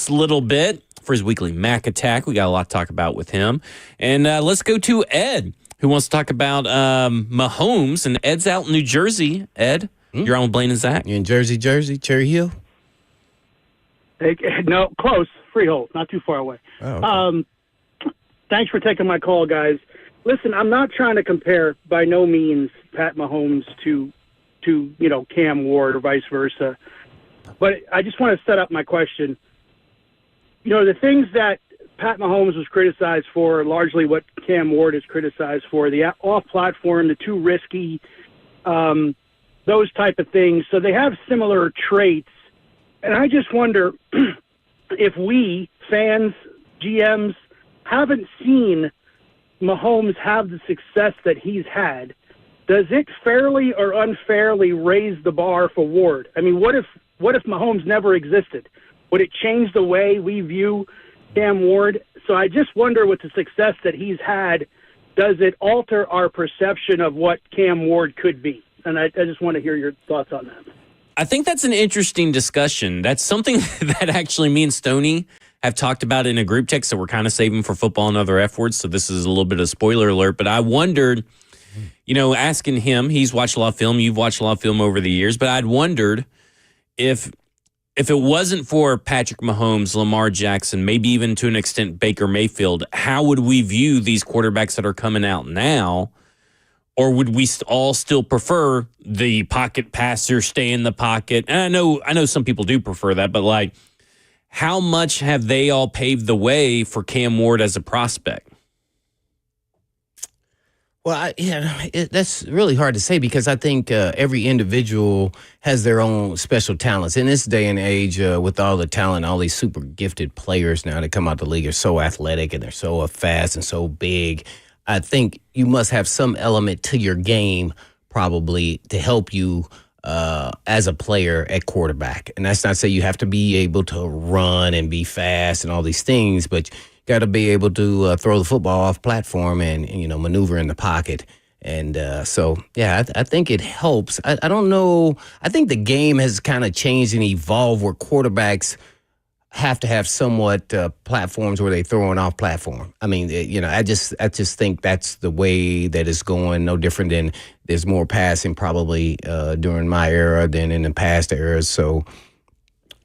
Speaker 2: little bit for his weekly Mack Attack. We got a lot to talk about with him. And let's go to Ed, who wants to talk about Mahomes. And Ed's out in New Jersey. Ed, you're on with Blaine and Zach.
Speaker 3: You in Jersey, Cherry Hill?
Speaker 12: No, close. Freehold, not too far away.
Speaker 3: Oh, okay.
Speaker 12: Thanks for taking my call, guys. Listen, I'm not trying to compare by no means Pat Mahomes to Cam Ward or vice versa, but I just want to set up my question. The things that Pat Mahomes was criticized for, largely what Cam Ward is criticized for, the off-platform, the too risky, those type of things. So they have similar traits. And I just wonder if we, fans, GMs, haven't seen Mahomes have the success that he's had. Does it fairly or unfairly raise the bar for Ward? I mean, what if Mahomes never existed? Would it change the way we view Cam Ward? So I just wonder, with the success that he's had, does it alter our perception of what Cam Ward could be? And I just want to hear your thoughts on that.
Speaker 2: I think that's an interesting discussion. That's something that actually me and Stoney have talked about in a group text that we're kind of saving for football and other F words. So this is a little bit of spoiler alert. But I wondered, asking him, he's watched a lot of film. You've watched a lot of film over the years. But I'd wondered if it wasn't for Patrick Mahomes, Lamar Jackson, maybe even to an extent Baker Mayfield, how would we view these quarterbacks that are coming out now? Or would we all still prefer the pocket passer, stay in the pocket? And I know some people do prefer that, but how much have they all paved the way for Cam Ward as a prospect?
Speaker 3: Well, that's really hard to say because I think every individual has their own special talents. In this day and age, with all the talent, all these super gifted players now that come out the league are so athletic and they're so fast and so big. I think you must have some element to your game probably to help you as a player at quarterback. And that's not to say you have to be able to run and be fast and all these things, but you got to be able to throw the football off platform and maneuver in the pocket. And I think it helps. I don't know. I think the game has kind of changed and evolved where quarterbacks have to have somewhat platforms where they throw it off platform. I mean, I just think that's the way that it's going. No different than there's more passing probably during my era than in the past eras. So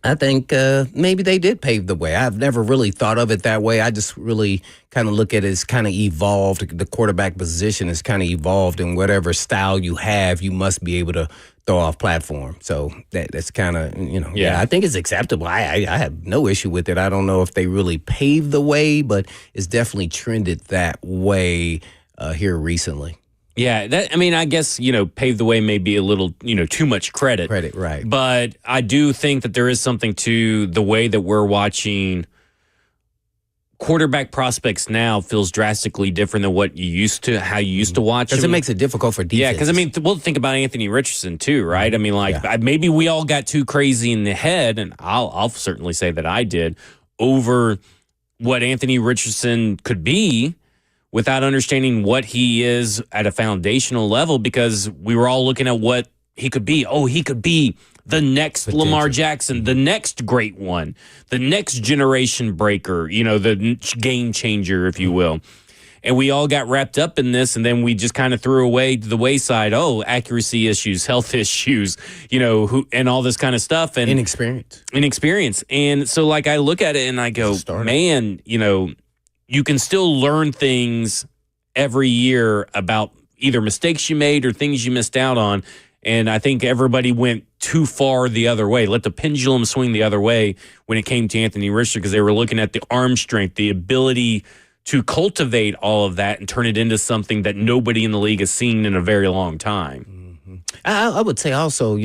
Speaker 3: I think maybe they did pave the way. I've never really thought of it that way. I just really kind of look at it as kind of evolved. The quarterback position is kind of evolved, and whatever style you have, you must be able to throw off platform. So that's kind of, I think it's acceptable. I have no issue with it. I don't know if they really paved the way, but it's definitely trended that way here recently.
Speaker 2: Yeah, I guess, pave the way may be a little, too much credit.
Speaker 3: Credit, right.
Speaker 2: But I do think that there is something to the way that we're watching quarterback prospects now feels drastically different than how you used to watch them.
Speaker 3: Because it makes it difficult for defense.
Speaker 2: Yeah, because, we'll think about Anthony Richardson too, right? Maybe we all got too crazy in the head, and I'll certainly say that I did, over what Anthony Richardson could be without understanding what he is at a foundational level, because we were all looking at what he could be. Oh, he could be the next Lamar Jackson, the next great one, the next generation breaker, the game changer, if you will. And we all got wrapped up in this, and then we just kind of threw away to the wayside, accuracy issues, health issues, and all this kind of stuff. And Inexperience. And so, I look at it and I go, man, you can still learn things every year about either mistakes you made or things you missed out on. And I think everybody went too far the other way, let the pendulum swing the other way when it came to Anthony Richardson, because they were looking at the arm strength, the ability to cultivate all of that and turn it into something that nobody in the league has seen in a very long time.
Speaker 3: Mm-hmm. I would say also,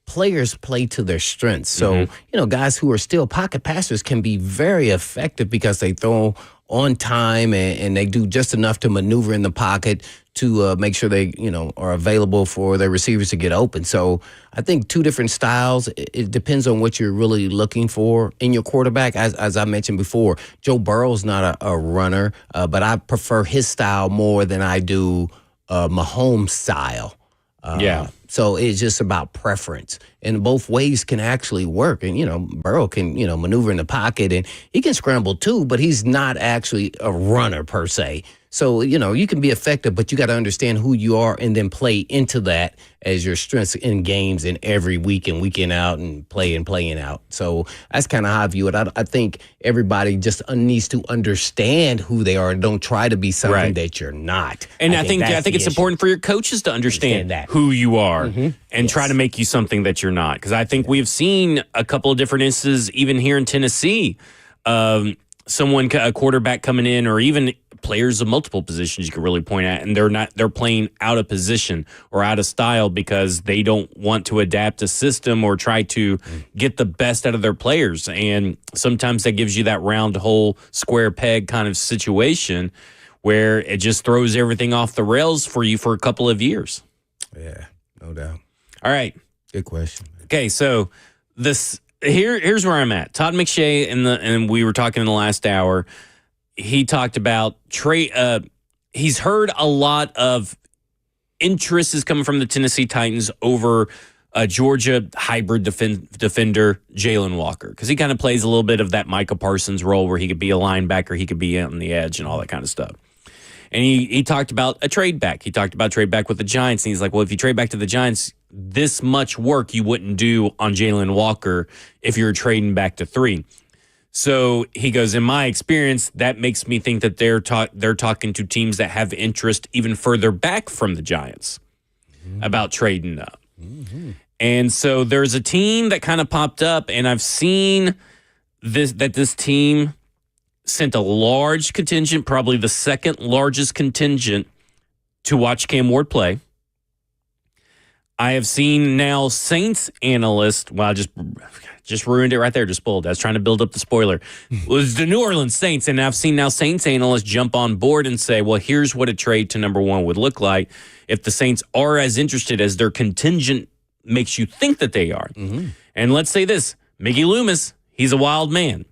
Speaker 3: players play to their strengths. So, guys who are still pocket passers can be very effective because they throw on time and they do just enough to maneuver in the pocket to make sure they, are available for their receivers to get open. So I think two different styles. It depends on what you're really looking for in your quarterback. As I mentioned before, Joe Burrow's not a runner, but I prefer his style more than I do Mahomes' style. So it's just about preference, and both ways can actually work. And, Burrow can, maneuver in the pocket, and he can scramble too, but he's not actually a runner per se. So, you can be effective, but you got to understand who you are and then play into that as your strengths in games in every week and week in out and playing out. So that's kind of how I view it. I think everybody just needs to understand who they are and don't try to be something that you're not.
Speaker 2: And I think it's important for your coaches to understand who you are and try to make you something that you're not. Because I think we've seen a couple of different instances, even here in Tennessee, a quarterback coming in, or even players of multiple positions you can really point at, and they're playing out of position or out of style because they don't want to adapt a system or try to get the best out of their players. And sometimes that gives you that round hole square peg kind of situation where it just throws everything off the rails for you for a couple of years.
Speaker 3: Yeah, no doubt.
Speaker 2: All right.
Speaker 3: Good question.
Speaker 2: Okay, so here's where I'm at. Todd McShay, and we were talking in the last hour, he talked about he's heard a lot of interest is coming from the Tennessee Titans over Georgia hybrid defender Jalen Walker, because he kind of plays a little bit of that Micah Parsons role where he could be a linebacker, he could be on the edge and all that kind of stuff. And he talked about a trade back. He talked about trade back with the Giants, and he's like, well, if you trade back to the Giants, this much work you wouldn't do on Jalen Walker if you're trading back to 3. So he goes, in my experience, that makes me think that they're talking to teams that have interest even further back from the Giants about trading up. And so there's a team that kind of popped up, and I've seen this team sent a large contingent, probably the second largest contingent, to watch Cam Ward play. I have seen now Saints analysts, well, I just ruined it right there, just spoiled. I was trying to build up the spoiler. It was the New Orleans Saints, and I've seen now Saints analysts jump on board and say, well, here's what a trade to number 1 would look like if the Saints are as interested as their contingent makes you think that they are. And let's say this, Mickey Loomis, he's a wild man.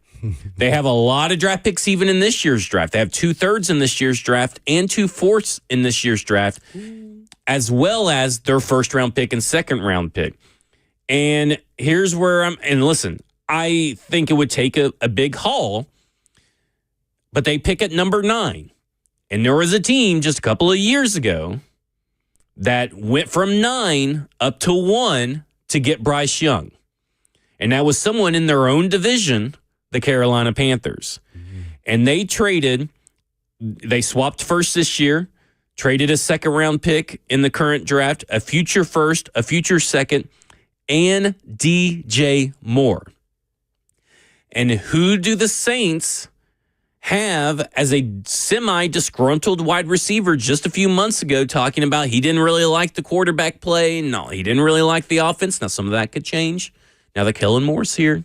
Speaker 2: They have a lot of draft picks even in this year's draft. They have 2/3 in this year's draft and 2/4 in this year's draft, as well as their first-round pick and second-round pick. And here's where and listen, I think it would take a big haul, but they pick at number 9. And there was a team just a couple of years ago that went from 9 up to 1 to get Bryce Young. And that was someone in their own division, the Carolina Panthers. And they swapped first this year, traded a second-round pick in the current draft, a future first, a future second, and DJ Moore. And who do the Saints have as a semi-disgruntled wide receiver just a few months ago talking about he didn't really like the quarterback play. No, he didn't really like the offense. Now, some of that could change now that Kellen Moore's here.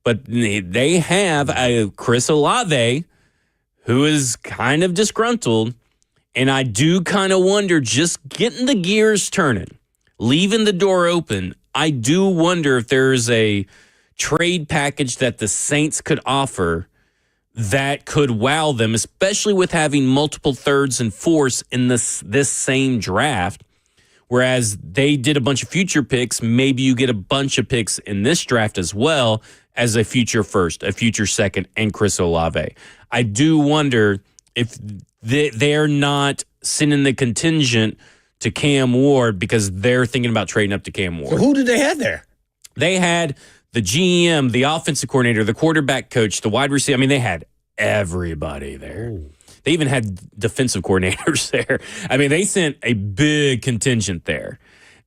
Speaker 2: But they have a Chris Olave who is kind of disgruntled. And I do kind of wonder, just getting the gears turning, leaving the door open, I do wonder if there's a trade package that the Saints could offer that could wow them, especially with having multiple thirds and fourths in this same draft. Whereas they did a bunch of future picks, maybe you get a bunch of picks in this draft as well as a future first, a future second, and Chris Olave. I do wonder if they're not sending the contingent to Cam Ward because they're thinking about trading up to Cam Ward.
Speaker 3: So who did they have there?
Speaker 2: They had the GM, the offensive coordinator, the quarterback coach, the wide receiver. I mean, they had everybody there. Ooh. They even had defensive coordinators there. I mean, they sent a big contingent there.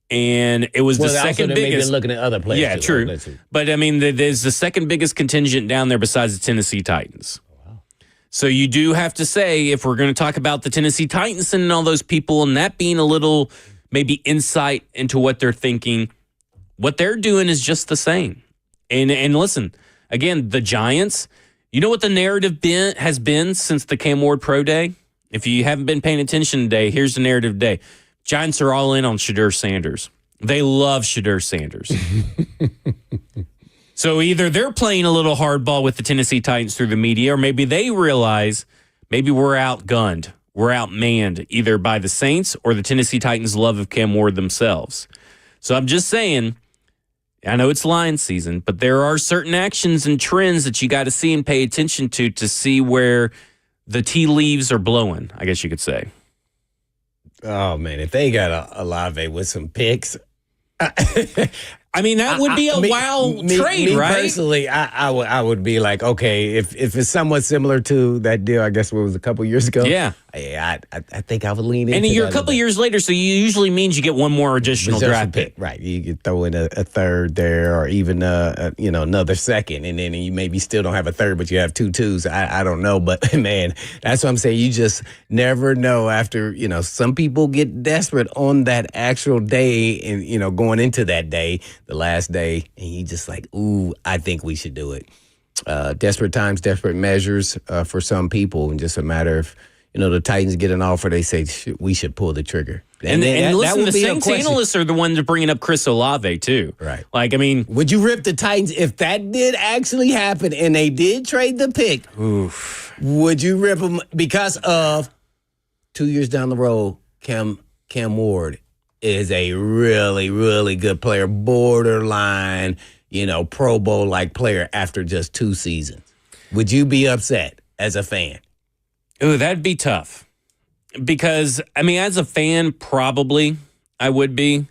Speaker 2: And it was the second biggest.
Speaker 3: Been looking at other players.
Speaker 2: Yeah, true. But, I mean, there's the second biggest contingent down there besides the Tennessee Titans. Wow. So you do have to say, if we're going to talk about the Tennessee Titans and all those people and that being a little maybe insight into what they're thinking, what they're doing is just the same. And listen, again, the Giants, you know what the narrative has been since the Cam Ward Pro Day? If you haven't been paying attention today, here's the narrative today. Giants are all in on Shedeur Sanders. They love Shedeur Sanders. So either they're playing a little hardball with the Tennessee Titans through the media, or maybe they realize maybe we're outgunned, we're outmanned either by the Saints or the Tennessee Titans' love of Cam Ward themselves. So I'm just saying, I know it's Lions season, but there are certain actions and trends that you got to see and pay attention to see where the tea leaves are blowing, I guess you could say.
Speaker 3: Oh, man, if they got a Olave with some picks.
Speaker 2: I mean, that would be a trade, right?
Speaker 3: Personally, I would be like, okay, if it's somewhat similar to that deal, I guess it was a couple years ago.
Speaker 2: Yeah.
Speaker 3: I think I would lean into
Speaker 2: and you're a couple years later, so you usually means you get one more additional draft pick.
Speaker 3: Right. You could throw in a third there or even another second, and then you maybe still don't have a third, but you have 2 twos. I don't know, but man, that's what I'm saying. You just never know after, some people get desperate on that actual day and, going into that day, the last day, and you just like, ooh, I think we should do it. Desperate times, desperate measures for some people, and just a matter of, the Titans get an offer, they say we should pull the trigger.
Speaker 2: And listen, the Saints analysts are the ones bringing up Chris Olave too.
Speaker 3: Right.
Speaker 2: Like, I mean,
Speaker 3: would you rip the Titans if that did actually happen and they did trade the pick?
Speaker 2: Oof.
Speaker 3: Would you rip them because of 2 years down the road, Cam Ward is a really, really good player, borderline, Pro Bowl-like player after just 2 seasons. Would you be upset as a fan?
Speaker 2: Ooh, that'd be tough. Because, I mean, as a fan, probably I would be.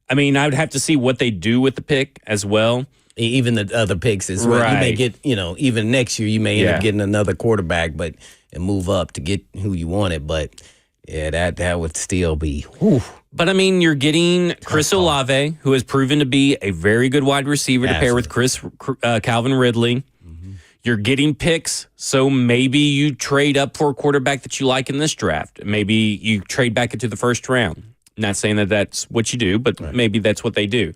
Speaker 2: I mean, I would have to see what they do with the pick as well.
Speaker 3: Even the other picks as well.
Speaker 2: Right.
Speaker 3: You may get, even next year, you may end up getting another quarterback and move up to get who you wanted. But, yeah, that would still be, whew.
Speaker 2: But, I mean, you're getting Chris Olave, who has proven to be a very good wide receiver to pair with Calvin Ridley. Mm-hmm. You're getting picks, so maybe you trade up for a quarterback that you like in this draft. Maybe you trade back into the first round. Not saying that that's what you do, but maybe that's what they do.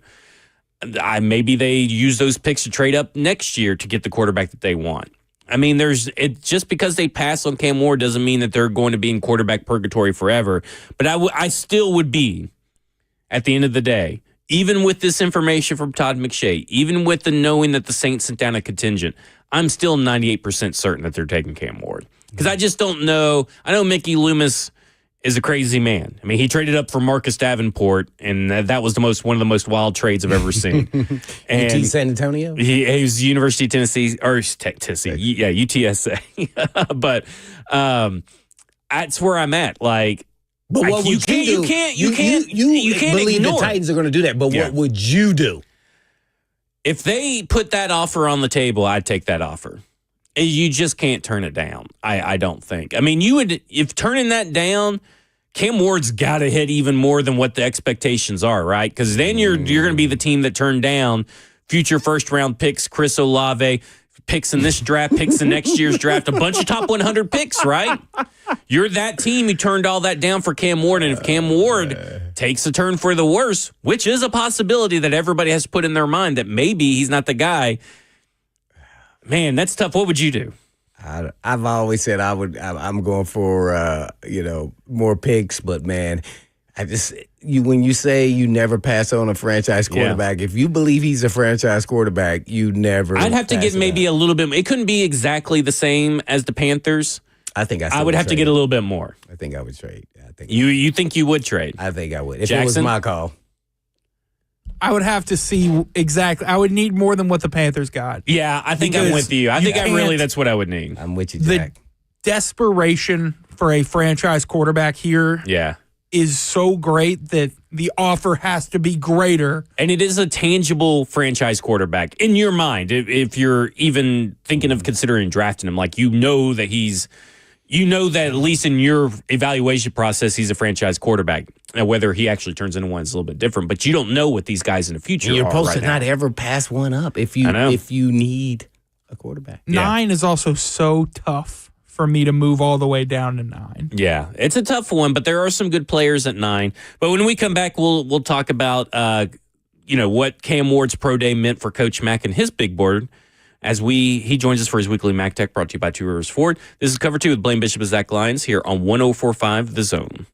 Speaker 2: Maybe they use those picks to trade up next year to get the quarterback that they want. I mean, just because they pass on Cam Ward doesn't mean that they're going to be in quarterback purgatory forever. But I still would be, at the end of the day, even with this information from Todd McShay, even with the knowing that the Saints sent down a contingent, I'm still 98% certain that they're taking Cam Ward. Because I just don't know. I know Mickey Loomis is a crazy man. I mean, he traded up for Marcus Davenport, and that was one of the most wild trades I've ever seen. And
Speaker 3: UT San Antonio?
Speaker 2: He was University of Tennessee, or Tennessee, yeah, UTSA. But that's where I'm at. Like,
Speaker 3: but what would you can't believe the Titans are going to do that. But what would you do?
Speaker 2: If they put that offer on the table, I'd take that offer. You just can't turn it down. I don't think. I mean, if turning that down, Cam Ward's got to hit even more than what the expectations are, right? Because then you're going to be the team that turned down future first round picks, Chris Olave, picks in this draft, picks in next year's draft, a bunch of top 100 picks, right? You're that team who turned all that down for Cam Ward. And if Cam Ward takes a turn for the worse, which is a possibility that everybody has put in their mind that maybe he's not the guy, man, that's tough. What would you do?
Speaker 3: I've always said I'm going for more picks, but man, when you say you never pass on a franchise quarterback, if you believe he's a franchise quarterback, you never.
Speaker 2: I'd have to get maybe a little bit. It couldn't be exactly the same as the Panthers.
Speaker 3: I think
Speaker 2: I would have to get a little bit more.
Speaker 3: I think I would trade.
Speaker 2: You think you would trade?
Speaker 3: I think I would if
Speaker 2: Jackson?
Speaker 3: It was my call.
Speaker 1: I would have to see exactly. I would need more than what the Panthers got.
Speaker 2: Yeah, I think I'm with you. I think that's what I would need.
Speaker 3: I'm with you, Jack.
Speaker 1: The desperation for a franchise quarterback here is so great that the offer has to be greater.
Speaker 2: And it is a tangible franchise quarterback in your mind. If you're even thinking of considering drafting him, like that at least in your evaluation process, he's a franchise quarterback. Now, whether he actually turns into one is a little bit different, but you don't know what these guys in the future
Speaker 3: You're
Speaker 2: are
Speaker 3: supposed
Speaker 2: right
Speaker 3: to
Speaker 2: now.
Speaker 3: not ever pass one up if you need a quarterback.
Speaker 1: 9 is also so tough for me to move all the way down to 9.
Speaker 2: Yeah, it's a tough one, but there are some good players at 9. But when we come back, we'll talk about what Cam Ward's pro day meant for Coach Mack and his big board. As he joins us for his weekly Mac Tech, brought to you by Two Rivers Ford. This is Cover 2 with Blaine Bishop and Zach Lyons here on 104.5 The Zone.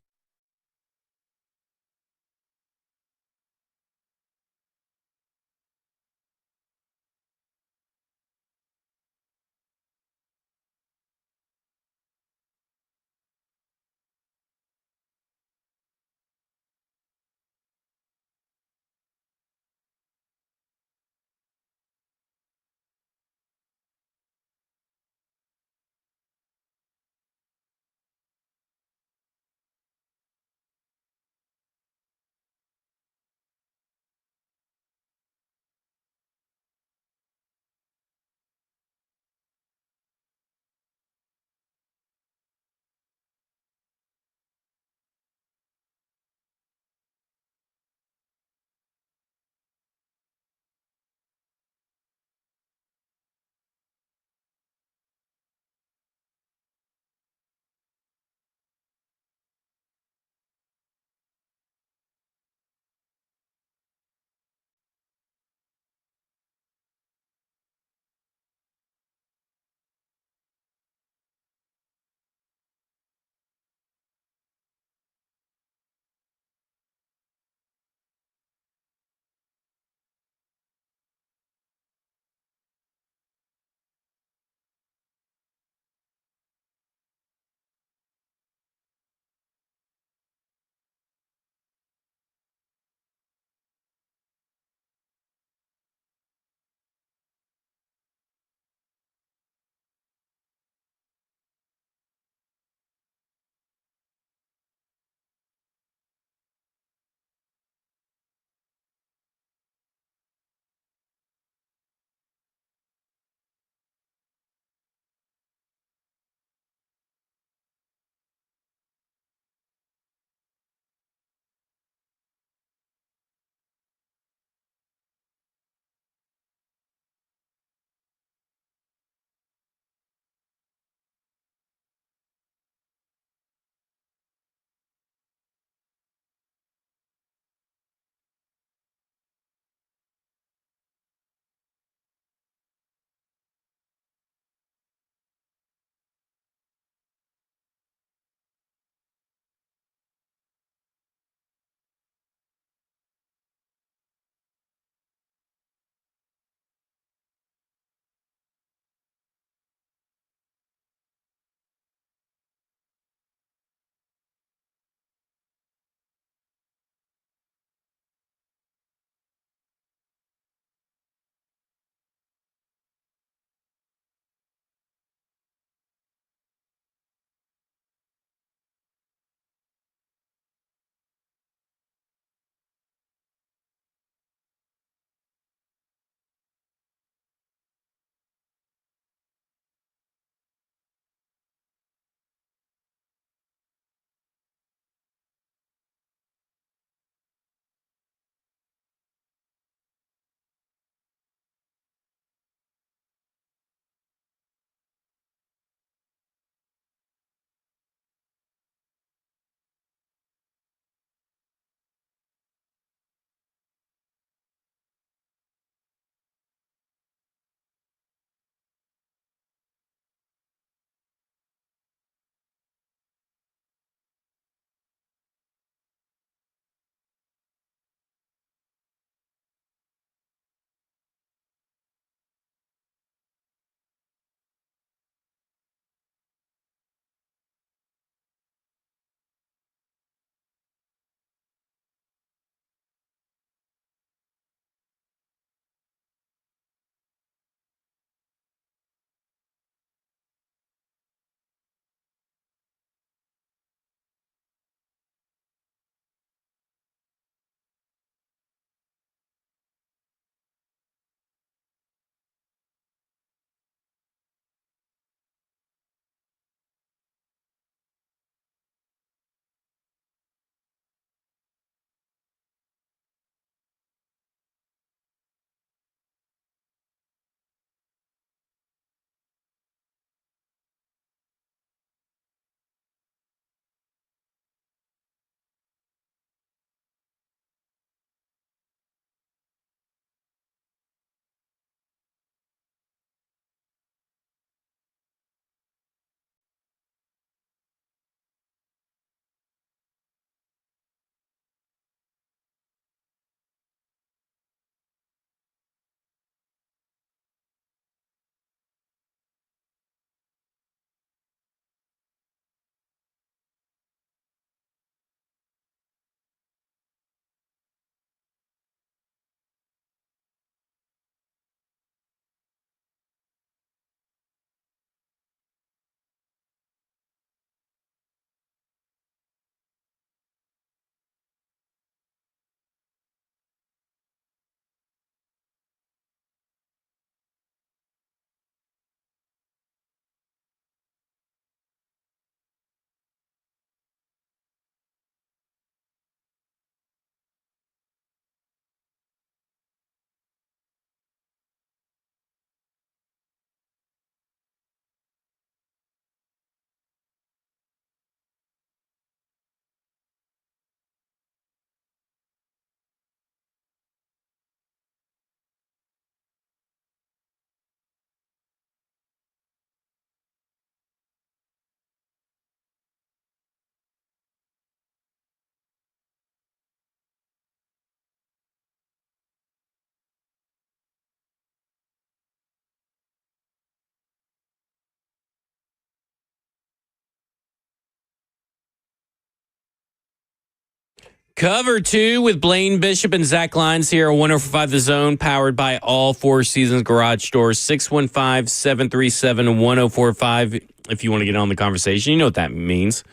Speaker 2: Cover 2 with Blaine Bishop and Zach Lyons here on 104.5 The Zone, powered by all Four Seasons Garage Stores. 615-737-1045 if you want to get on the conversation. You know what that means.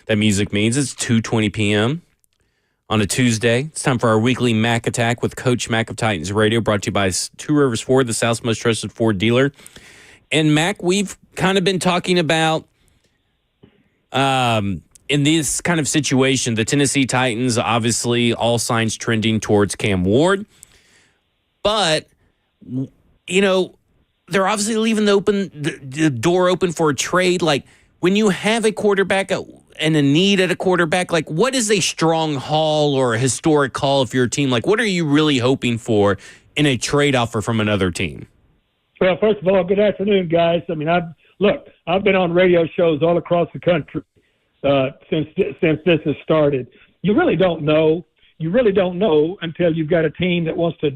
Speaker 2: That music means it's 2:20 p.m. on a Tuesday. It's time for our weekly Mac Attack with Coach Mac of Titans Radio, brought to you by Two Rivers Ford, the South's most trusted Ford dealer. And Mac, we've kind of been talking about in this kind of situation, the Tennessee Titans, obviously all signs trending towards Cam Ward. But, you know, they're obviously leaving the door open for a trade. Like, when you have a quarterback and a need at a quarterback, like, what is a strong haul or a historic haul if you're a team? Like, what are you really hoping for in a trade offer from another team?
Speaker 13: Well, first of all, good afternoon, guys. I mean, I've been on radio shows all across the country since this has started. You really don't know. You really don't know until you've got a team that wants to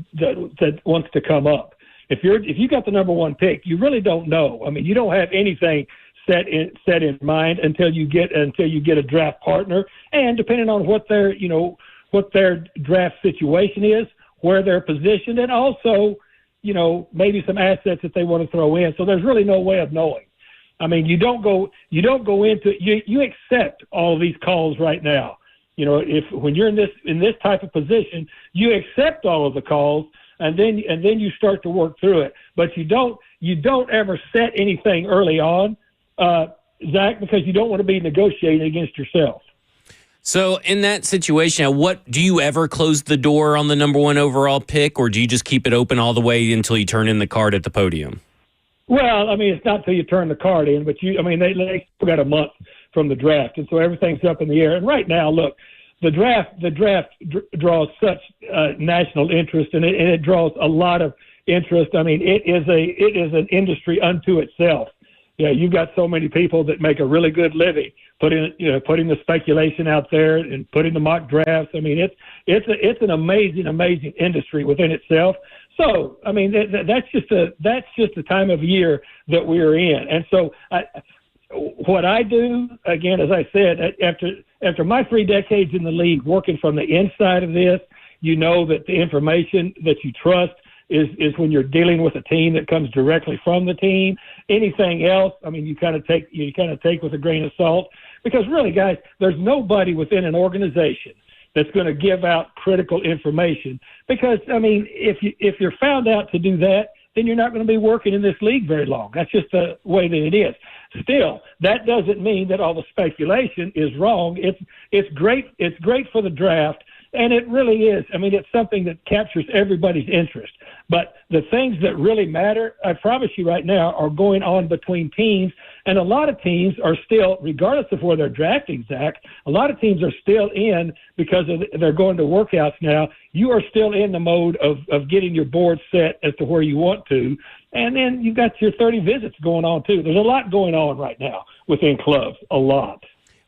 Speaker 13: come up. If you got the number one pick, you really don't know. I mean, you don't have anything set in mind until you get a draft partner, and depending on what their draft situation is, where they're positioned, and also, you know, maybe some assets that they want to throw in. So there's really no way of knowing. I mean, you don't go into you accept all these calls right now. You know, when you're in this type of position, you accept all of the calls, and then you start to work through it. But you don't ever set anything early on, Zach, because you don't want to be negotiating against yourself.
Speaker 2: So in that situation, what do you ever close the door on the number one overall pick, or do you just keep it open all the way until you turn in the card at the podium?
Speaker 13: Well, I mean, it's not until you turn the card in, but they still got a month from the draft, and so everything's up in the air. And right now, look, the draft draws such national interest, and it draws a lot of interest. I mean, it is an industry unto itself. Yeah, you've got so many people that make a really good living putting the speculation out there and putting the mock drafts. I mean, it's an amazing industry within itself. So, I mean, that's just the time of year that we're in. And so what I do, again, as I said, after my 3 decades in the league working from the inside of this, you know that the information that you trust is when you're dealing with a team that comes directly from the team. Anything else, I mean, you kind of take with a grain of salt, because really, guys, there's nobody within an organization that's going to give out critical information, because, I mean, if you're found out to do that, then you're not going to be working in this league very long. That's just the way that it is. Still, that doesn't mean that all the speculation is wrong. It's great. It's great for the draft, and it really is. I mean, it's something that captures everybody's interest. But the things that really matter, I promise you right now, are going on between teams. And a lot of teams are still, regardless of where they're drafting, Zach, a lot of teams are still in because they're going to workouts now. You are still in the mode of getting your board set as to where you want to. And then you've got your 30 visits going on, too. There's a lot going on right now within clubs, a lot.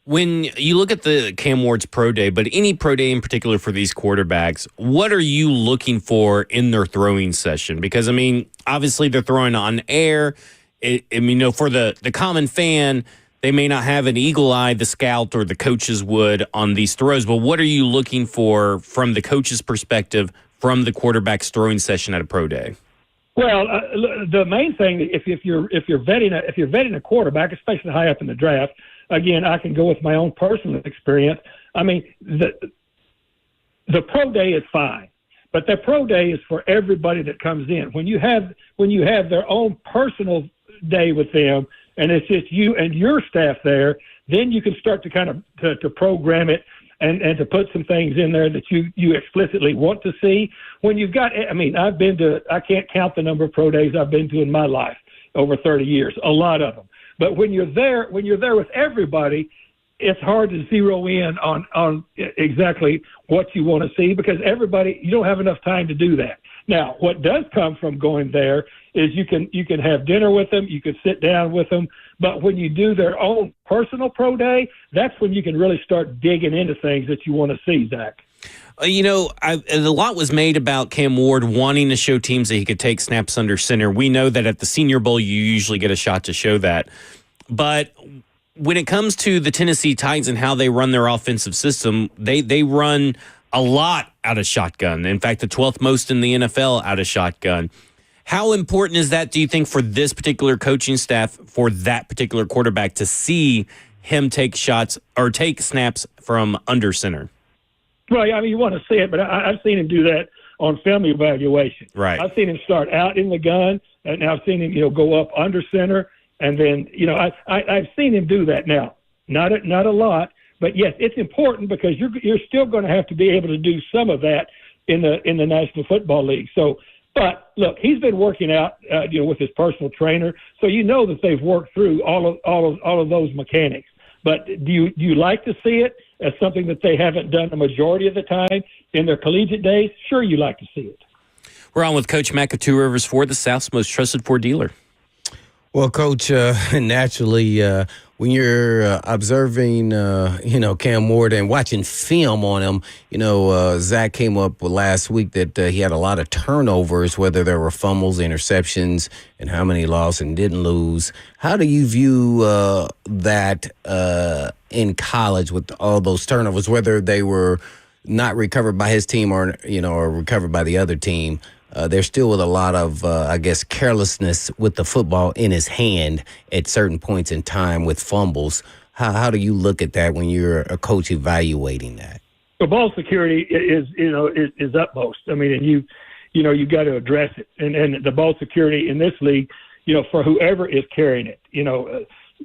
Speaker 2: When you look at the Cam Ward's pro day, but any pro day in particular for these quarterbacks, what are you looking for in their throwing session? Because, I mean, obviously they're throwing on air. For the common fan, they may not have an eagle eye, the scout or the coaches would, on these throws. But what are you looking for from the coach's perspective from the quarterback's throwing session at a pro day?
Speaker 13: Well, the main thing, if you're vetting a quarterback, especially high up in the draft, again, I can go with my own personal experience. I mean, the pro day is fine, but the pro day is for everybody that comes in. When you have their own personal day with them, and it's just you and your staff there, then you can start to kind of to program it and to put some things in there that you explicitly want to see. When you've got, I mean, I can't count the number of pro days I've been to in my life over 30 years, a lot of them. But when you're there with everybody, it's hard to zero in on exactly what you want to see, because you don't have enough time to do that. Now, what does come from going there is you can have dinner with them, you can sit down with them, but when you do their own personal pro day, that's when you can really start digging into things that you want to see, Zach.
Speaker 2: A lot was made about Cam Ward wanting to show teams that he could take snaps under center. We know that at the Senior Bowl, you usually get a shot to show that. But when it comes to the Tennessee Titans and how they run their offensive system, they run a lot out of shotgun. In fact, the 12th most in the NFL out of shotgun. How important is that, do you think, for this particular coaching staff, for that particular quarterback to see him take shots or take snaps from under center?
Speaker 13: Well, I mean, you want to see it, but I've seen him do that on film evaluation.
Speaker 2: Right.
Speaker 13: I've seen him start out in the gun, and I've seen him, go up under center, and then, I've seen him do that now. Not a lot, but yes, it's important because you're still going to have to be able to do some of that in the National Football League. So, but look, he's been working out, with his personal trainer, so that they've worked through all of those mechanics. But do you like to see it as something that they haven't done the majority of the time in their collegiate days? Sure, you like to see it.
Speaker 2: We're on with Coach Mack of Two Rivers Ford, the South's most trusted Ford dealer.
Speaker 3: Well, Coach, naturally, when you're observing, Cam Ward and watching film on him, Zach came up with last week that he had a lot of turnovers, whether there were fumbles, interceptions, and how many lost and didn't lose. How do you view that in college with all those turnovers, whether they were not recovered by his team or recovered by the other team? There's still with a lot of, carelessness with the football in his hand at certain points in time with fumbles. How do you look at that when you're a coach evaluating that?
Speaker 13: The ball security is utmost. I mean, and you got to address it. And the ball security in this league, for whoever is carrying it,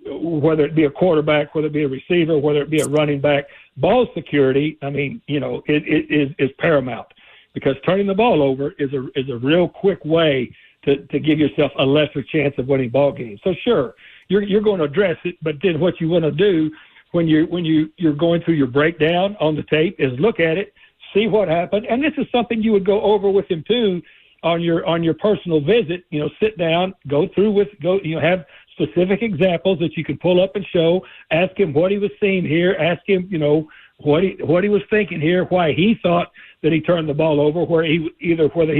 Speaker 13: whether it be a quarterback, whether it be a receiver, whether it be a running back, ball security, it is paramount. Because turning the ball over is a real quick way to give yourself a lesser chance of winning ball games. So sure, you're going to address it, but then what you want to do when you're going through your breakdown on the tape is look at it, see what happened, and this is something you would go over with him too on your personal visit. Sit down, have specific examples that you can pull up and show. Ask him what he was seeing here. Ask him, what he was thinking here, why he thought that he turned the ball over, whether he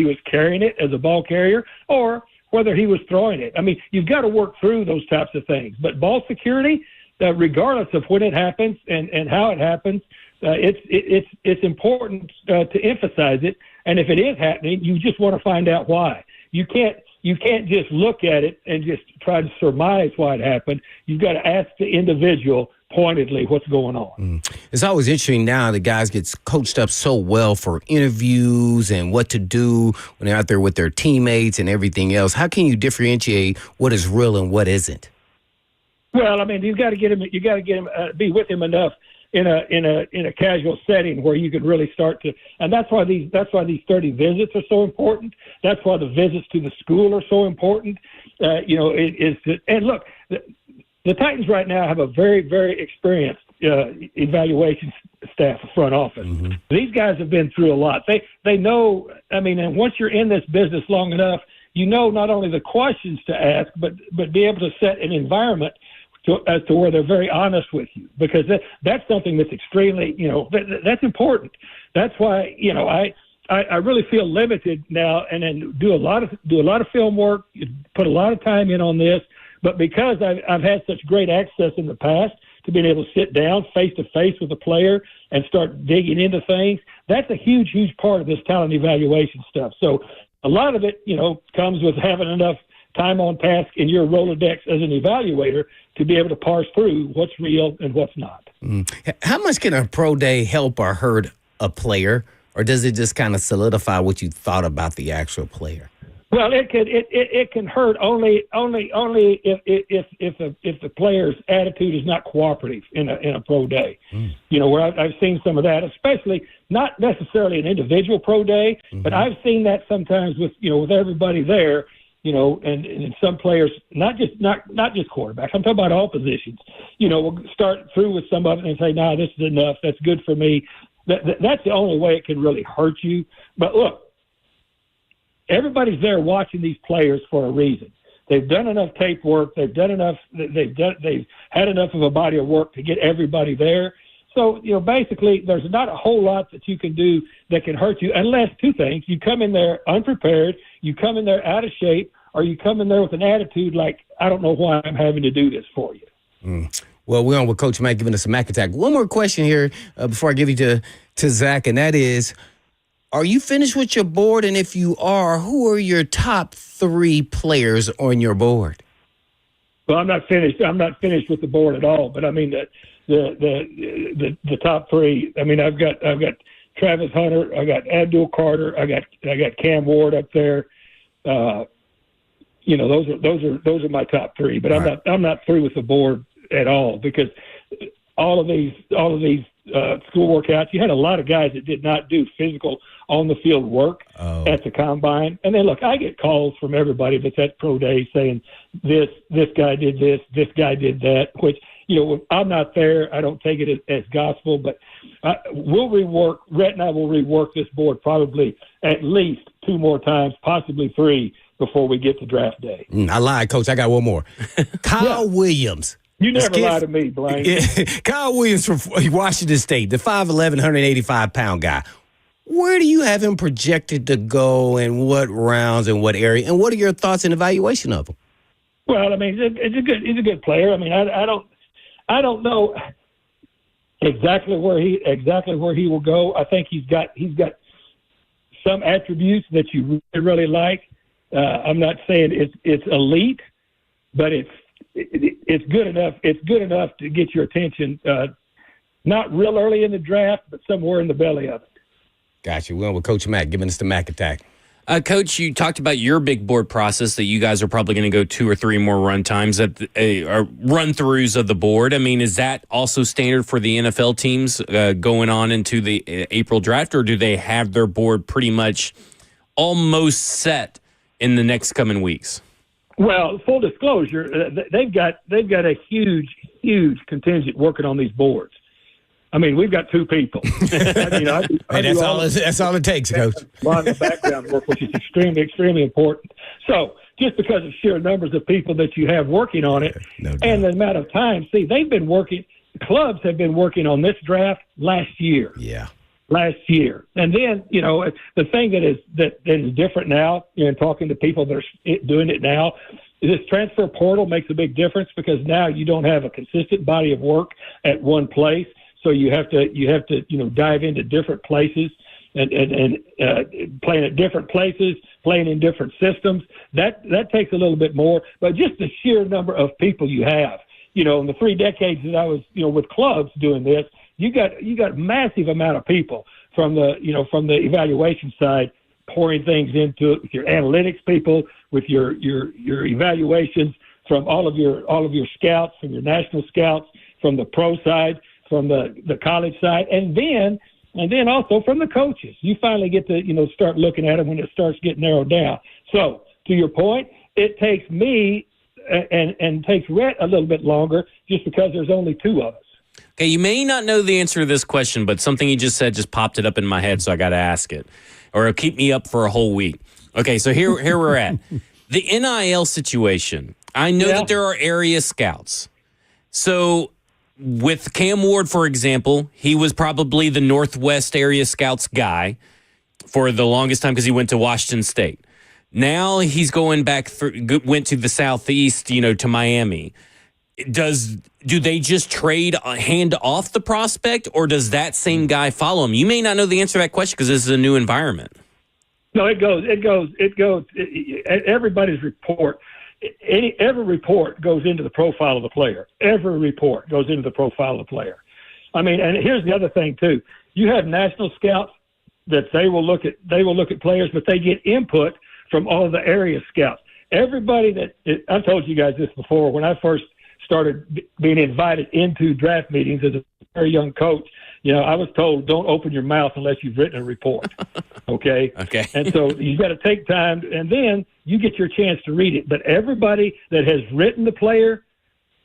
Speaker 13: was carrying it as a ball carrier or whether he was throwing it. I mean, you've got to work through those types of things. But ball security, regardless of when it happens and how it happens, it's important to emphasize it. And if it is happening, you just want to find out why. You can't just look at it and just try to surmise why it happened. You've got to ask the individual pointedly what's going on.
Speaker 3: It's always interesting now that guys get coached up so well for interviews and what to do when they're out there with their teammates and everything else. How can you differentiate what is real and what isn't?
Speaker 13: Well, I mean, you got to get him. Be with him enough in a casual setting where you can really start to. And that's why these 30 visits are so important. That's why the visits to the school are so important. And look. The Titans right now have a very, very experienced evaluation staff, front office. Mm-hmm. These guys have been through a lot. They know. I mean, and once you're in this business long enough, not only the questions to ask, but be able to set an environment as to where they're very honest with you, because that's something that's extremely, that's important. That's why I really feel limited now, and then do a lot of film work, put a lot of time in on this. But because I've had such great access in the past to being able to sit down face-to-face with a player and start digging into things, that's a huge, huge part of this talent evaluation stuff. So a lot of it, comes with having enough time on task in your Rolodex as an evaluator to be able to parse through what's real and what's not.
Speaker 3: How much can a pro day help or hurt a player, or does it just kind of solidify what you thought about the actual player?
Speaker 13: Well, it can hurt only if the player's attitude is not cooperative in a pro day. Where I've seen some of that, especially not necessarily an individual pro day, but I've seen that sometimes with everybody there. And some players, not just quarterbacks. I'm talking about all positions. We'll start through with some of it and say, "Nah, this is enough. That's good for me." That's the only way it can really hurt you. But look. Everybody's there watching these players for a reason. They've done enough tape work. They've done enough. They've had enough of a body of work to get everybody there. So basically, there's not a whole lot that you can do that can hurt you, unless two things: you come in there unprepared, you come in there out of shape, or you come in there with an attitude like, "I don't know why I'm having to do this for you."
Speaker 3: Well, we're on with Coach Mack giving us a Mack Attack. One more question here before I give you to to Zach, and that is, are you finished with your board? And if you are, who are your top 3 players on your board?
Speaker 13: Well, I'm not finished. I'm not finished with the board at all. But I mean the top 3. I mean, I've got Travis Hunter. I got Abdul Carter. I got Cam Ward up there. Those are my top 3. But I'm not through with the board at all, because all of these school workouts, you had a lot of guys that did not do physical on the field work at the combine. And then look, I get calls from everybody that's at pro day saying this guy did this guy did that, which, I'm not there. I don't take it as gospel, but we'll rework. Rhett and I will rework this board probably at least 2 more times, possibly 3, before we get to draft day.
Speaker 3: I lied, Coach. I got one more. Kyle Williams.
Speaker 13: You never lie to me, Blaine.
Speaker 3: Kyle Williams from Washington State, the 5'11", 185-pound guy. Where do you have him projected to go, and what rounds and what area? And what are your thoughts and evaluation of him?
Speaker 13: Well, I mean, he's a good player. I mean, I don't know exactly where he will go. I think he's got some attributes that you really like. I'm not saying it's elite, but it's good enough. It's good enough to get your attention. Not real early in the draft, but somewhere in the belly of it.
Speaker 3: Gotcha. We're with Coach Mack, giving us the Mack Attack.
Speaker 2: Coach, you talked about your big board process that you guys are probably going to go 2 or 3 more run times or run-throughs of the board. I mean, is that also standard for the NFL teams going on into the April draft, or do they have their board pretty much almost set in the next coming weeks?
Speaker 13: Well, full disclosure, they've got a huge contingent working on these boards. I mean, we've got 2 people.
Speaker 3: That's all it takes, Coach.
Speaker 13: A lot of background work, which is extremely, extremely important. So just because of sheer numbers of people that you have working on it, and the amount of time, clubs have been working on this draft last year.
Speaker 3: Yeah.
Speaker 13: Last year. And then, the thing that is different now, talking to people that are doing it now, this transfer portal makes a big difference, because now you don't have a consistent body of work at one place. So you have to dive into different places and playing at different places, playing in different systems. That takes a little bit more, but just the sheer number of people you have, in the 3 decades that I was, with clubs doing this, you got massive amount of people from the evaluation side pouring things into it, with your analytics people, with your evaluations, from all of your scouts, from your national scouts, from the pro side, from the college side, and then also from the coaches. You finally get to start looking at it when it starts getting narrowed down. So to your point, it takes me and takes Rhett a little bit longer, just because there's only 2 of us.
Speaker 2: Okay, you may not know the answer to this question, but something you just said just popped it up in my head, so I got to ask it, or it'll keep me up for a whole week. Okay, so here we're at. The NIL situation. I know that there are area scouts. So with Cam Ward, for example, he was probably the Northwest area scouts guy for the longest time, because he went to Washington State. Now he's going back, went to the Southeast, to Miami. Do they just trade, hand off the prospect, or does that same guy follow him? You may not know the answer to that question, because this is a new environment.
Speaker 13: No, it goes. Everybody's report. Every report goes into the profile of the player. Every report goes into the profile of the player. I mean, and here's the other thing too. You have national scouts that they will look at players, but they get input from all of the area scouts. Everybody I've told you guys this before. When I first started being invited into draft meetings as a very young coach, I was told, don't open your mouth unless you've written a report. Okay.
Speaker 2: Okay.
Speaker 13: And so you got to take time, and then you get your chance to read it. But everybody that has written the player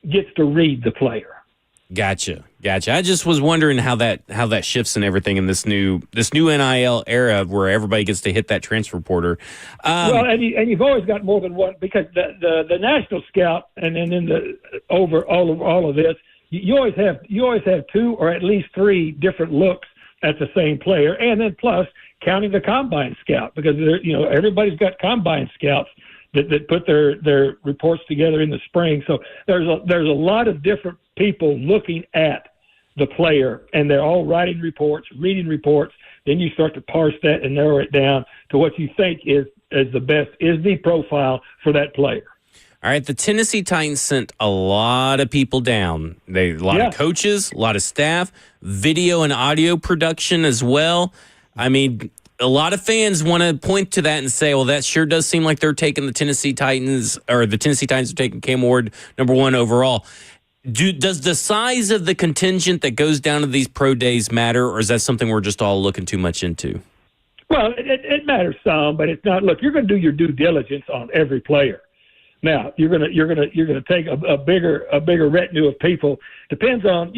Speaker 13: gets to read the player.
Speaker 2: Gotcha. I just was wondering how that shifts and everything in this new NIL era, where everybody gets to hit that transfer portal.
Speaker 13: And you've always got more than one, because the national scout, and then over all of this, you always have 2 or at least 3 different looks at the same player, and then plus counting the combine scout, because everybody's got combine scouts that put their reports together in the spring. So there's a lot of different people looking at the player, and they're all writing reports, reading reports. Then you start to parse that and narrow it down to what you think is the profile for that player.
Speaker 2: All right, the Tennessee Titans sent a lot of people down. A lot of coaches, a lot of staff, video and audio production as well. I mean, a lot of fans want to point to that and say, well, that sure does seem like they're taking the Tennessee Titans, or the Tennessee Titans are taking Cam Ward #1 overall. Does the size of the contingent that goes down to these pro days matter, or is that something we're just all looking too much into?
Speaker 13: Well, it matters some, but it's not. Look, you're going to do your due diligence on every player. Now you're gonna take a bigger retinue of people. Depends on,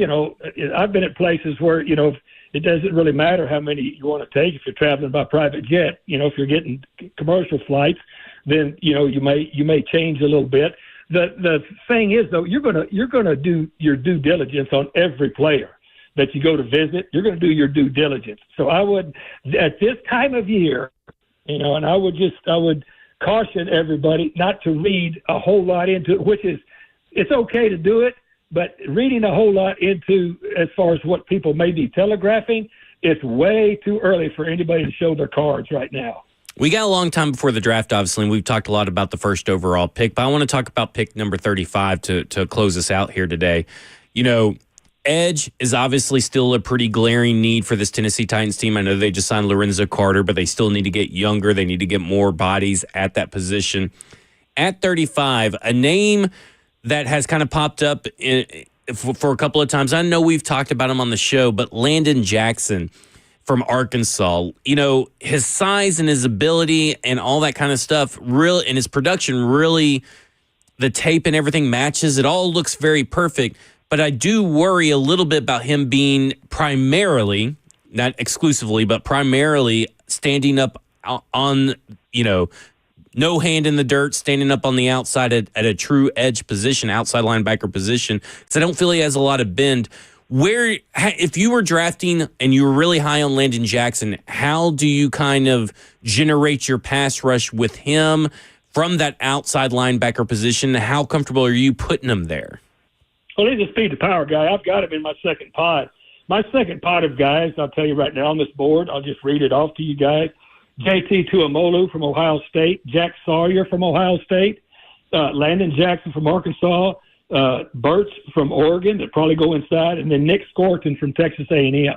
Speaker 13: I've been at places where it doesn't really matter how many you want to take. If you're traveling by private jet, if you're getting commercial flights, then you may change a little bit. The thing is, though, you're gonna do your due diligence on every player that you go to visit. You're gonna do your due diligence. So I would, at this time of year, and I would caution everybody not to read a whole lot into it, it's okay to do it, but reading a whole lot into as far as what people may be telegraphing, it's way too early for anybody to show their cards right now.
Speaker 2: We got a long time before the draft, obviously, and we've talked a lot about the first overall pick, but I want to talk about pick number 35 to close us out here today. Edge is obviously still a pretty glaring need for this Tennessee Titans team. I know they just signed Lorenzo Carter, but they still need to get younger. They need to get more bodies at that position. At 35, a name that has kind of popped up for a couple of times. I know we've talked about him on the show, but Landon Jackson from Arkansas. His size and his ability and all that kind of stuff, and his production, really, the tape and everything matches. It all looks very perfect. But I do worry a little bit about him being primarily, not exclusively, but primarily standing up on, no hand in the dirt, standing up on the outside at a true edge position, outside linebacker position. Because I don't feel he has a lot of bend. If you were drafting and you were really high on Landon Jackson, how do you kind of generate your pass rush with him from that outside linebacker position? How comfortable are you putting him there?
Speaker 13: Well, he's a speed to power guy. I've got him in my second pod. My second pod of guys, I'll tell you right now on this board, I'll just read it off to you guys. JT Tuimoloau from Ohio State, Jack Sawyer from Ohio State, Landon Jackson from Arkansas, Burts from Oregon that probably go inside, and then Nick Scorton from Texas A&M.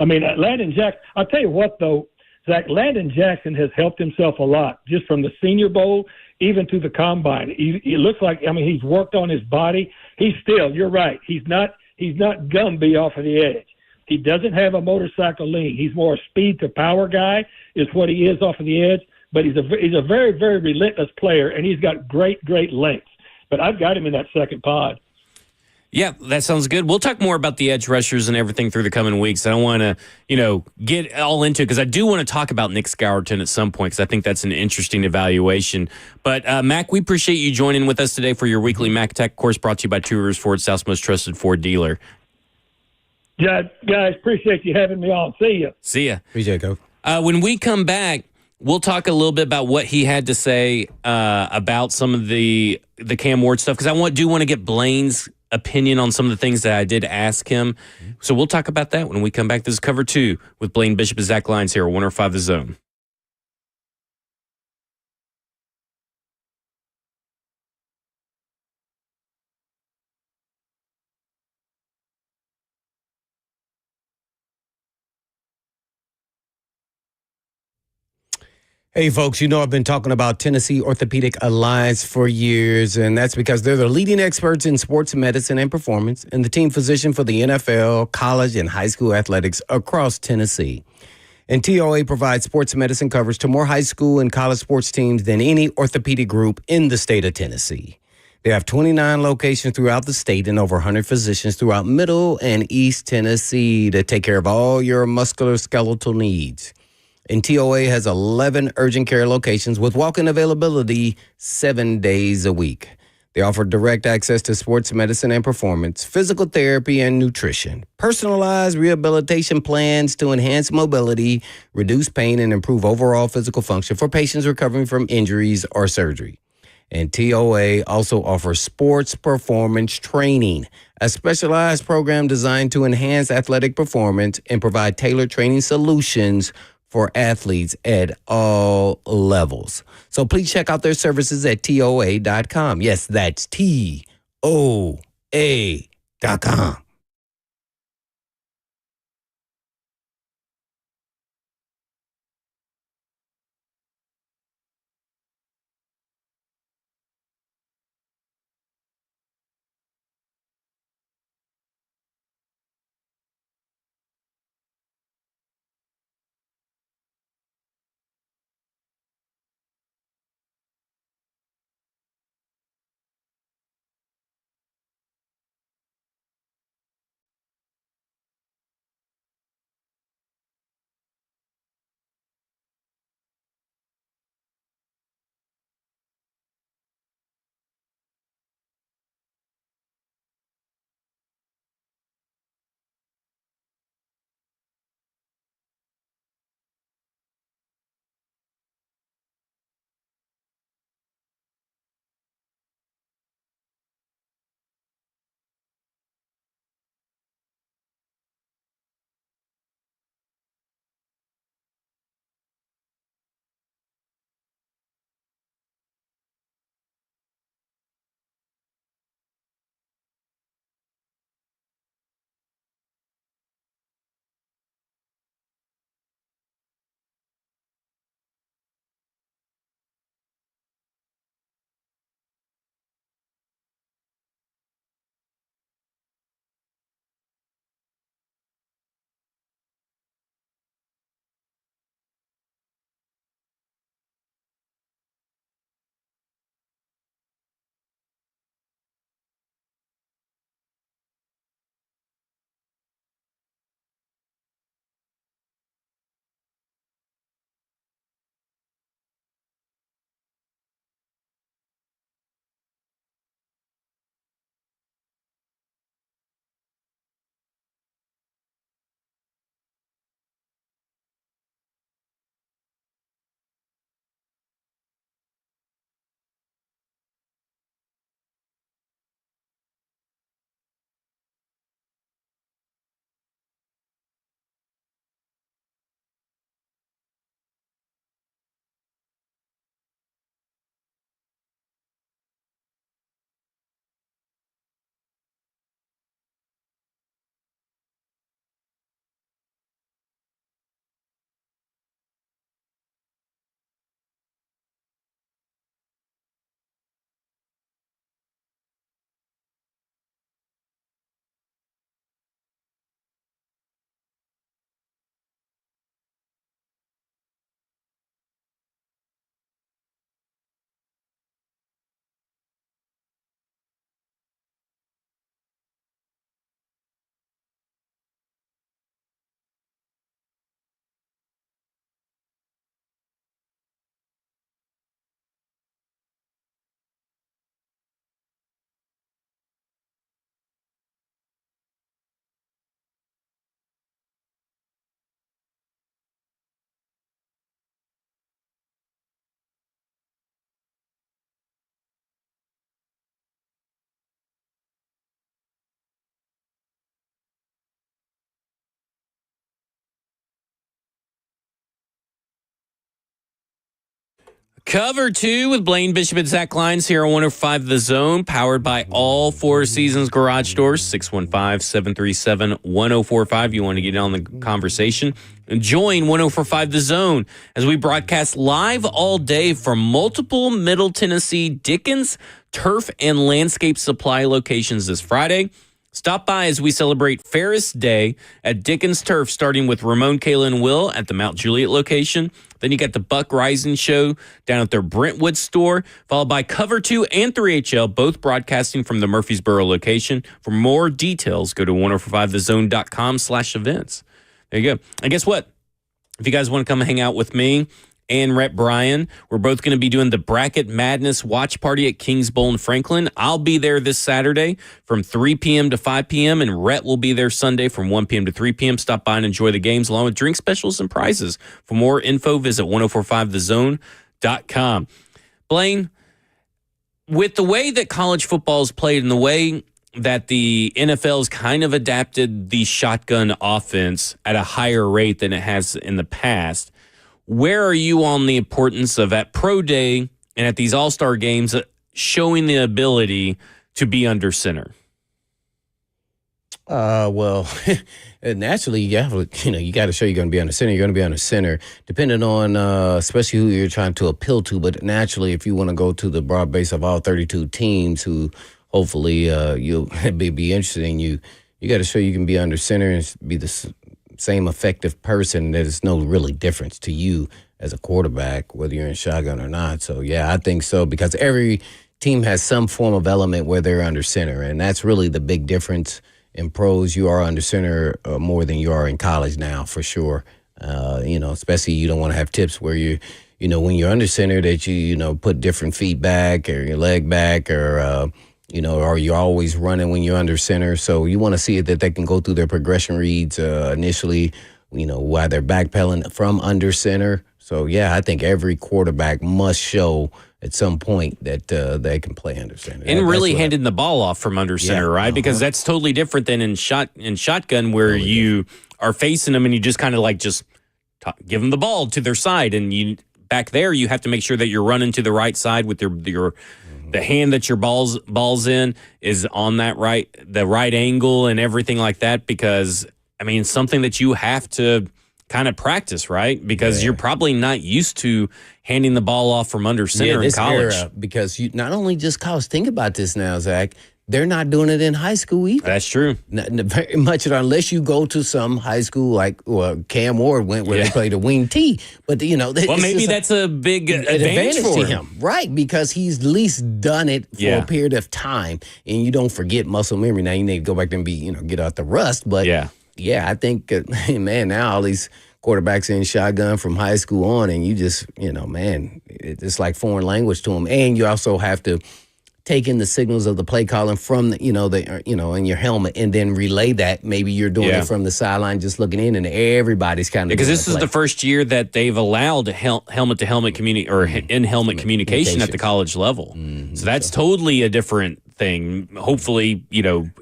Speaker 13: I mean, Landon Jackson, I'll tell you what, though, Zach, Landon Jackson has helped himself a lot just from the Senior Bowl even to the Combine. He looks like, he's worked on his body. He's still, you're right, he's not Gumby off of the edge. He doesn't have a motorcycle lean. He's more a speed to power guy is what he is off of the edge, but he's a very, very relentless player, and he's got great length. But I've got him in that second pod.
Speaker 2: Yeah, that sounds good. We'll talk more about the edge rushers and everything through the coming weeks. I don't want to, get all into it because I do want to talk about Nick Scourton at some point because I think that's an interesting evaluation. But, Mac, we appreciate you joining with us today for your weekly Mac Tech course brought to you by Two Rivers Ford, South's most trusted Ford dealer.
Speaker 13: Yeah, guys, appreciate you having me on. See you.
Speaker 2: See ya.
Speaker 3: Appreciate it, Coach.
Speaker 2: When we come back, we'll talk a little bit about what he had to say about some of the Cam Ward stuff because I do want to get Blaine's opinion on some of the things that I did ask him. So we'll talk about that when we come back. This is Cover 2 with Blaine Bishop and Zach Lyons here at 105 The Zone.
Speaker 3: Hey, folks, I've been talking about Tennessee Orthopedic Alliance for years, and that's because they're the leading experts in sports medicine and performance and the team physician for the NFL, college, and high school athletics across Tennessee. And TOA provides sports medicine coverage to more high school and college sports teams than any orthopedic group in the state of Tennessee. They have 29 locations throughout the state and over 100 physicians throughout Middle and East Tennessee to take care of all your musculoskeletal needs. And TOA has 11 urgent care locations with walk-in availability 7 days a week. They offer direct access to sports medicine and performance, physical therapy and nutrition, personalized rehabilitation plans to enhance mobility, reduce pain, and improve overall physical function for patients recovering from injuries or surgery. And TOA also offers sports performance training, a specialized program designed to enhance athletic performance and provide tailored training solutions for athletes at all levels. So please check out their services at TOA.com. Yes, that's TOA.com.
Speaker 2: Cover 2 with Blaine Bishop and Zach Lyons here on 105 The Zone, powered by all Four Seasons Garage Doors, 615-737-1045. You want to get on the conversation and join 1045 The Zone as we broadcast live all day from multiple Middle Tennessee Dickens turf and landscape supply locations this Friday. Stop by as we celebrate Ferris Day at Dickens Turf, starting with Ramon, Kayla, and Will at the Mount Juliet location. Then you got the Buck Rising Show down at their Brentwood store, followed by Cover 2 and 3HL, both broadcasting from the Murfreesboro location. For more details, go to 1045thezone.com/events. There you go. And guess what? If you guys want to come hang out with me and Rhett Bryan, we're both going to be doing the Bracket Madness watch party at Kings Bowl in Franklin. I'll be there this Saturday from 3 p.m. to 5 p.m., and Rhett will be there Sunday from 1 p.m. to 3 p.m. Stop by and enjoy the games along with drink specials and prizes. For more info, visit 1045thezone.com. Blaine, with the way that college football is played and the way that the NFL's kind of adapted the shotgun offense at a higher rate than it has in the past, where are you on the importance of at Pro Day and at these All-Star games showing the ability to be under center?
Speaker 3: Well, naturally, you got to show you're going to be under center. You're going to be under center, depending on especially who you're trying to appeal to. But naturally, if you want to go to the broad base of all 32 teams, who hopefully you'll be interested in you got to show you can be under center and be the same effective person. There's no really difference to you as a quarterback, whether you're in shotgun or not. So yeah, I think so, because every team has some form of element where they're under center, and that's really the big difference. In pros, you are under center more than you are in college now, for sure. Especially you don't want to have tips where when you're under center that you put different feet back or your leg back or you're always running when you're under center. So you want to see that they can go through their progression reads initially, while they're backpedaling from under center. So, yeah, I think every quarterback must show at some point that they can play under center.
Speaker 2: And really handing the ball off from under center, right? Because that's totally different than in shotgun where you are facing them and you just kind of give them the ball to their side. And back there, you have to make sure that you're running to the right side with the hand that your ball's in is on the right angle and everything like that, because, it's something that you have to kind of practice, right? Because you're probably not used to handing the ball off from under center in college.
Speaker 3: Era, because you not only just college, think about this now, Zach. They're not doing it in high school either.
Speaker 2: That's true.
Speaker 3: Very much, unless you go to some high school like Cam Ward went where they played a wing T. But,
Speaker 2: maybe that's a big advantage for him.
Speaker 3: Right, because he's at least done it for a period of time. And you don't forget muscle memory. Now, you need to go back there and get out the rust. But, I think, now all these quarterbacks in shotgun from high school on, and you just, it's like foreign language to them. And you also have to take in the signals of the play calling from in your helmet, and then relay that. Maybe you're doing it from the sideline, just looking in, and everybody's kind of
Speaker 2: because this is the first year that they've allowed helmet to helmet in helmet communication at the college level. Mm-hmm. So that's totally a different thing. Hopefully,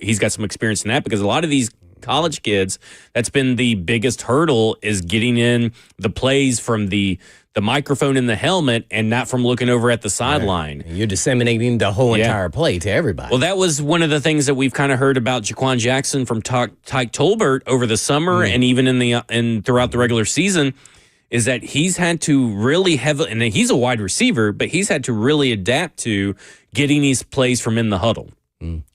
Speaker 2: he's got some experience in that, because a lot of these college kids, that's been the biggest hurdle, is getting in the plays from the microphone in the helmet and not from looking over at the sideline.
Speaker 3: Right. You're disseminating the whole entire play to everybody.
Speaker 2: Well, that was one of the things that we've kind of heard about Jaquan Jackson from Tyke Tolbert over the summer and even in throughout the regular season, is that he's had to really and he's a wide receiver, but he's had to really adapt to getting these plays from in the huddle.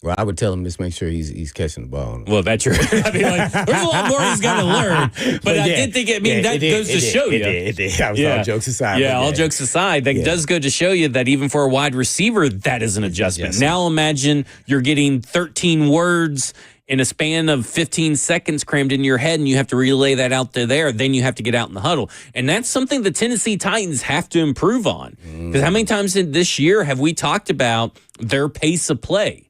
Speaker 3: Well, I would tell him just make sure he's catching the ball.
Speaker 2: Well, that's true. There's a lot more he's got to learn. But I did think, that goes to show you.
Speaker 3: It did. All jokes aside.
Speaker 2: Yeah, all jokes aside, that does go to show you that even for a wide receiver, that is an adjustment. Yes. Now imagine you're getting 13 words in a span of 15 seconds crammed in your head, and you have to relay that out to there. Then you have to get out in the huddle. And that's something the Tennessee Titans have to improve on. Because how many times this year have we talked about their pace of play?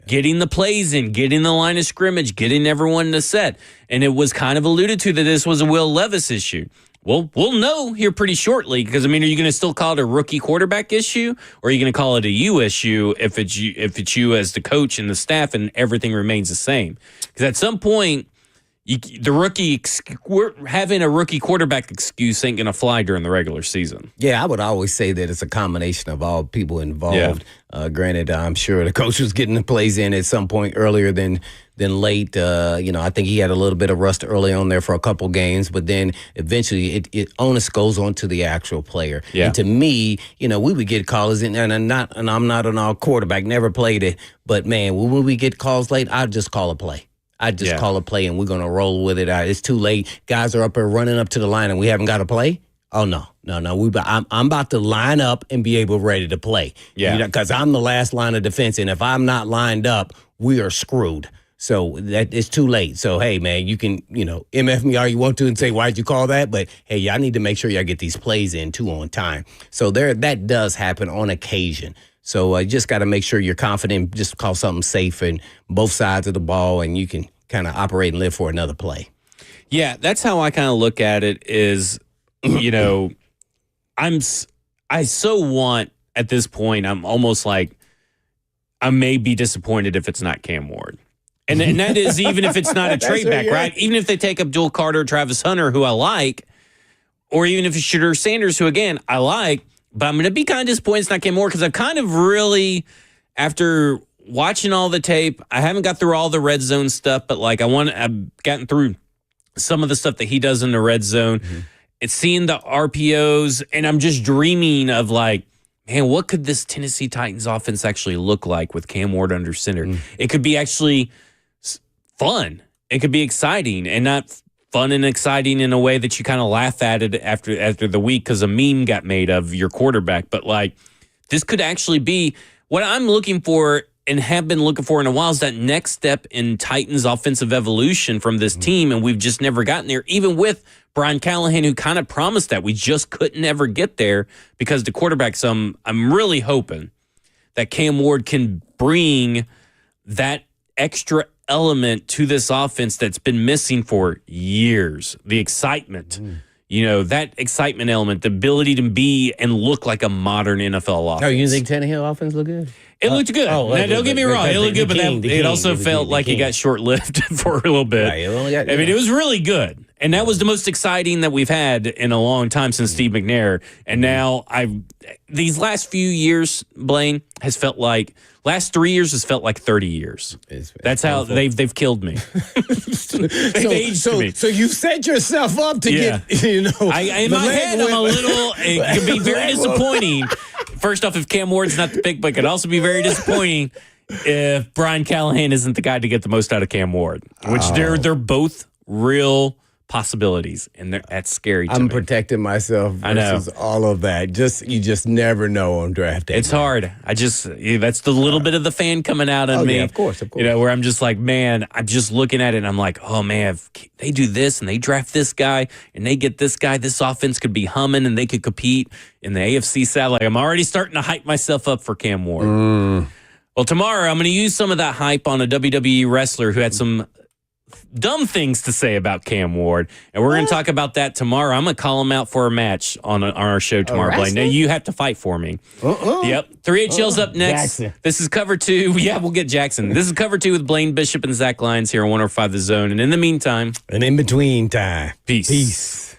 Speaker 2: Getting the plays in, getting the line of scrimmage, getting everyone to set. And it was kind of alluded to that this was a Will Levis issue. Well, we'll know here pretty shortly, because, are you going to still call it a rookie quarterback issue, or are you going to call it a you issue if it's you as the coach and the staff and everything remains the same? Because at some point, having a rookie quarterback excuse ain't going to fly during the regular season.
Speaker 3: Yeah, I would always say that it's a combination of all people involved. Yeah. Granted, I'm sure the coach was getting the plays in at some point earlier than late. I think he had a little bit of rust early on there for a couple games, but then eventually it onus goes on to the actual player. Yeah. And to me, we would get calls in, and I'm not an all quarterback, never played it, but man, when we get calls late, I'd just call a play. I just call a play, and we're going to roll with it. It's too late. Guys are up there running up to the line, and we haven't got a play. Oh, no. I'm about to line up and be ready to play. Yeah. Because I'm the last line of defense, and if I'm not lined up, we are screwed. So that it's too late. So, hey, man, you can, MF me all you want to and say, why'd you call that? But, hey, y'all need to make sure y'all get these plays in, too, on time. So that does happen on occasion. So you just got to make sure you're confident, just call something safe and both sides of the ball, and you can kind of operate and live for another play.
Speaker 2: Yeah, that's how I kind of look at it is, I so want, at this point, I'm almost like I may be disappointed if it's not Cam Ward. And that is even if it's not a trade back, right? Even if they take Abdul Carter, Travis Hunter, who I like, or even if it's Shedeur Sanders, who, again, I like, but I'm going to be kind of disappointed it's not Cam Ward because I've kind of really, after watching all the tape, I haven't got through all the red zone stuff, but like I've gotten through some of the stuff that he does in the red zone. Mm-hmm. It's seeing the RPOs, and I'm just dreaming of like, man, what could this Tennessee Titans offense actually look like with Cam Ward under center? It could be actually fun. It could be exciting, and not fun and exciting in a way that you kind of laugh at it after the week because a meme got made of your quarterback. But like, this could actually be what I'm looking for and have been looking for in a while is that next step in Titans offensive evolution from this team, and we've just never gotten there, even with Brian Callahan, who kind of promised that. We just couldn't ever get there because the quarterback. So I'm really hoping that Cam Ward can bring that extra element to this offense that's been missing for years. The excitement, that excitement element, the ability to be and look like a modern NFL offense.
Speaker 3: Oh, you think Tannehill offense look good?
Speaker 2: It looked good. Now, don't get me wrong. It looked good, but it also felt like it got short-lived for a little bit. Right, it was really good. And that was the most exciting that we've had in a long time since Steve McNair. And now these last few years, Blaine, has felt like last 3 years has felt like 30 years. That's how they've killed me. They've aged me.
Speaker 3: So you set yourself up to get, in
Speaker 2: my head, I'm a little, it could be very disappointing. First off, if Cam Ward's not the pick, but it could also be very disappointing if Brian Callahan isn't the guy to get the most out of Cam Ward, which they're both real possibilities, and that's scary to me.
Speaker 3: I'm protecting myself versus all of that. You just never know on draft day.
Speaker 2: It's hard. That's the little bit of the fan coming out of me.
Speaker 3: Yeah, of course.
Speaker 2: Where I'm just like, man, I'm just looking at it and I'm like, oh man, if they do this and they draft this guy and they get this guy, this offense could be humming and they could compete in the AFC South. Like, I'm already starting to hype myself up for Cam Ward. Well, tomorrow I'm going to use some of that hype on a WWE wrestler who had some dumb things to say about Cam Ward, and we're going to talk about that tomorrow. I'm going to call him out for a match on our show tomorrow, Blaine. Now, you have to fight for me. Yep. 3HL's up next. Jackson. This is Cover 2. Yeah, we'll get Jackson. This is Cover 2 with Blaine Bishop and Zach Lyons here on 105 The Zone. And in the meantime.
Speaker 3: And in between time.
Speaker 2: Peace.